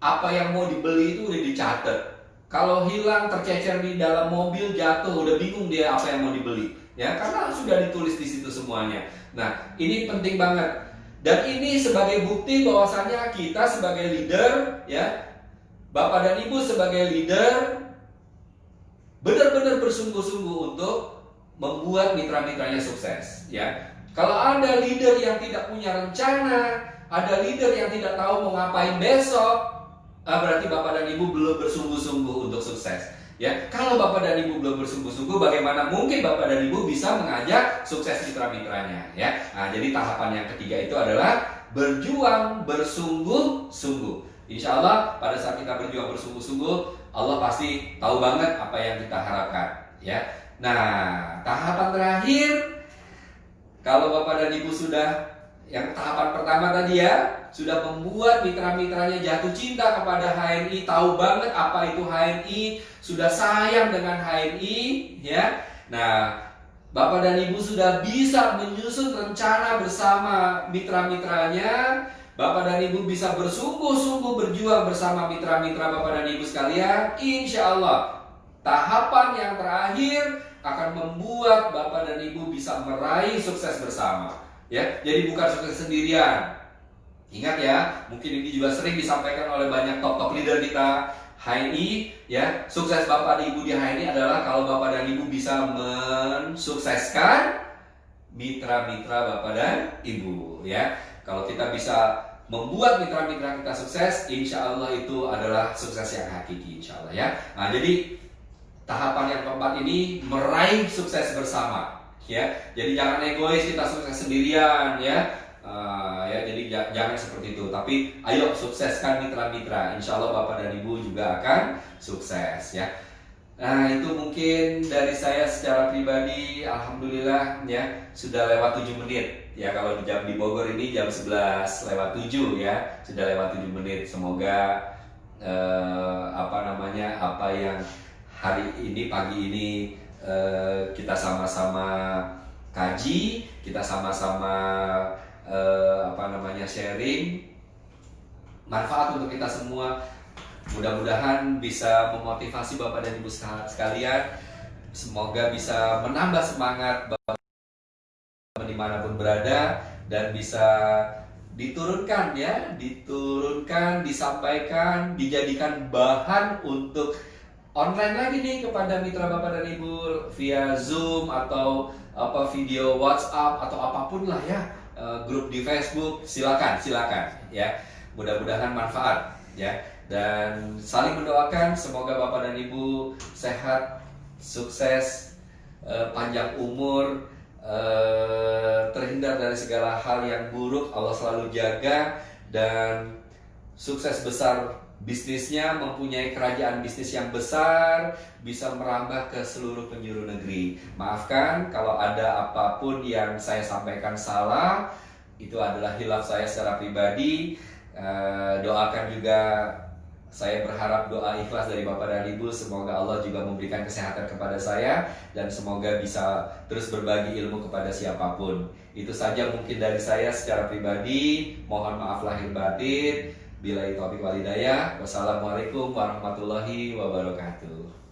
[SPEAKER 1] apa yang mau dibeli itu udah dicatat. Kalau hilang, tercecer di dalam mobil, jatuh, udah bingung dia apa yang mau dibeli, ya, karena sudah ditulis di situ semuanya. Nah, ini penting banget. Dan ini sebagai bukti bahwasannya kita sebagai leader, ya, Bapak dan Ibu sebagai leader benar-benar bersungguh-sungguh untuk membuat mitra-mitranya sukses, ya. Kalau ada leader yang tidak punya rencana, ada leader yang tidak tahu mau ngapain besok, berarti Bapak dan Ibu belum bersungguh-sungguh untuk sukses, ya. Kalau Bapak dan Ibu belum bersungguh-sungguh, bagaimana mungkin Bapak dan Ibu bisa mengajak sukses mitra-mitranya, ya. Nah, jadi tahapan yang ketiga itu adalah berjuang bersungguh-sungguh. Insya Allah pada saat kita berjuang bersungguh-sungguh, Allah pasti tahu banget apa yang kita harapkan, ya. Nah, tahapan terakhir, kalau Bapak dan Ibu sudah, yang tahapan pertama tadi, ya, sudah membuat mitra-mitranya jatuh cinta kepada HNI, tahu banget apa itu HNI, sudah sayang dengan HNI, ya. Nah, Bapak dan Ibu sudah bisa menyusun rencana bersama mitra-mitranya. Bapak dan Ibu bisa bersungguh-sungguh berjuang bersama mitra-mitra Bapak dan Ibu sekalian. Insya Allah tahapan yang terakhir akan membuat Bapak dan Ibu bisa meraih sukses bersama, ya. Jadi bukan sukses sendirian. Ingat, ya, mungkin ini juga sering disampaikan oleh banyak top leader kita HNI, ya. Sukses Bapak dan Ibu di HNI adalah kalau Bapak dan Ibu bisa mensukseskan mitra-mitra Bapak dan Ibu, ya. Kalau kita bisa membuat mitra-mitra kita sukses, insya Allah itu adalah sukses yang hakiki, insya Allah, ya. Nah, jadi tahapan yang keempat ini meraih sukses bersama, ya. Jadi jangan egois kita sukses sendirian, ya. Ya, jadi jangan seperti itu. Tapi ayo sukseskan mitra-mitra. Insya Allah Bapak dan Ibu juga akan sukses, ya. Nah, itu mungkin dari saya secara pribadi. Alhamdulillah, ya, sudah lewat 7 menit. Ya, kalau di Bogor ini jam 11 lewat 7, ya. Sudah lewat 7 menit. Semoga apa yang hari ini, pagi ini kita sama-sama kaji, kita sama-sama sharing, manfaat untuk kita semua. Mudah-mudahan bisa memotivasi Bapak dan Ibu sekalian Semoga bisa menambah semangat dimanapun berada, dan bisa diturunkan ya, diturunkan, disampaikan, dijadikan bahan untuk online lagi nih kepada mitra Bapak dan Ibu via Zoom atau video WhatsApp atau apapun lah ya, grup di Facebook, silakan ya. Mudah-mudahan manfaat ya, dan saling mendoakan semoga Bapak dan Ibu sehat, sukses, panjang umur, terhindar dari segala hal yang buruk, Allah selalu jaga, dan sukses besar bisnisnya, mempunyai kerajaan bisnis yang besar, bisa merambah ke seluruh penjuru negeri. Maafkan kalau ada apapun yang saya sampaikan salah, itu adalah hilaf saya secara pribadi. Doakan juga, saya berharap doa ikhlas dari Bapak dan Ibu, semoga Allah juga memberikan kesehatan kepada saya, dan semoga bisa terus berbagi ilmu kepada siapapun. Itu saja mungkin dari saya secara pribadi. Mohon maaf lahir batin. Billahi taufiq wal hidayah. Wassalamualaikum warahmatullahi wabarakatuh.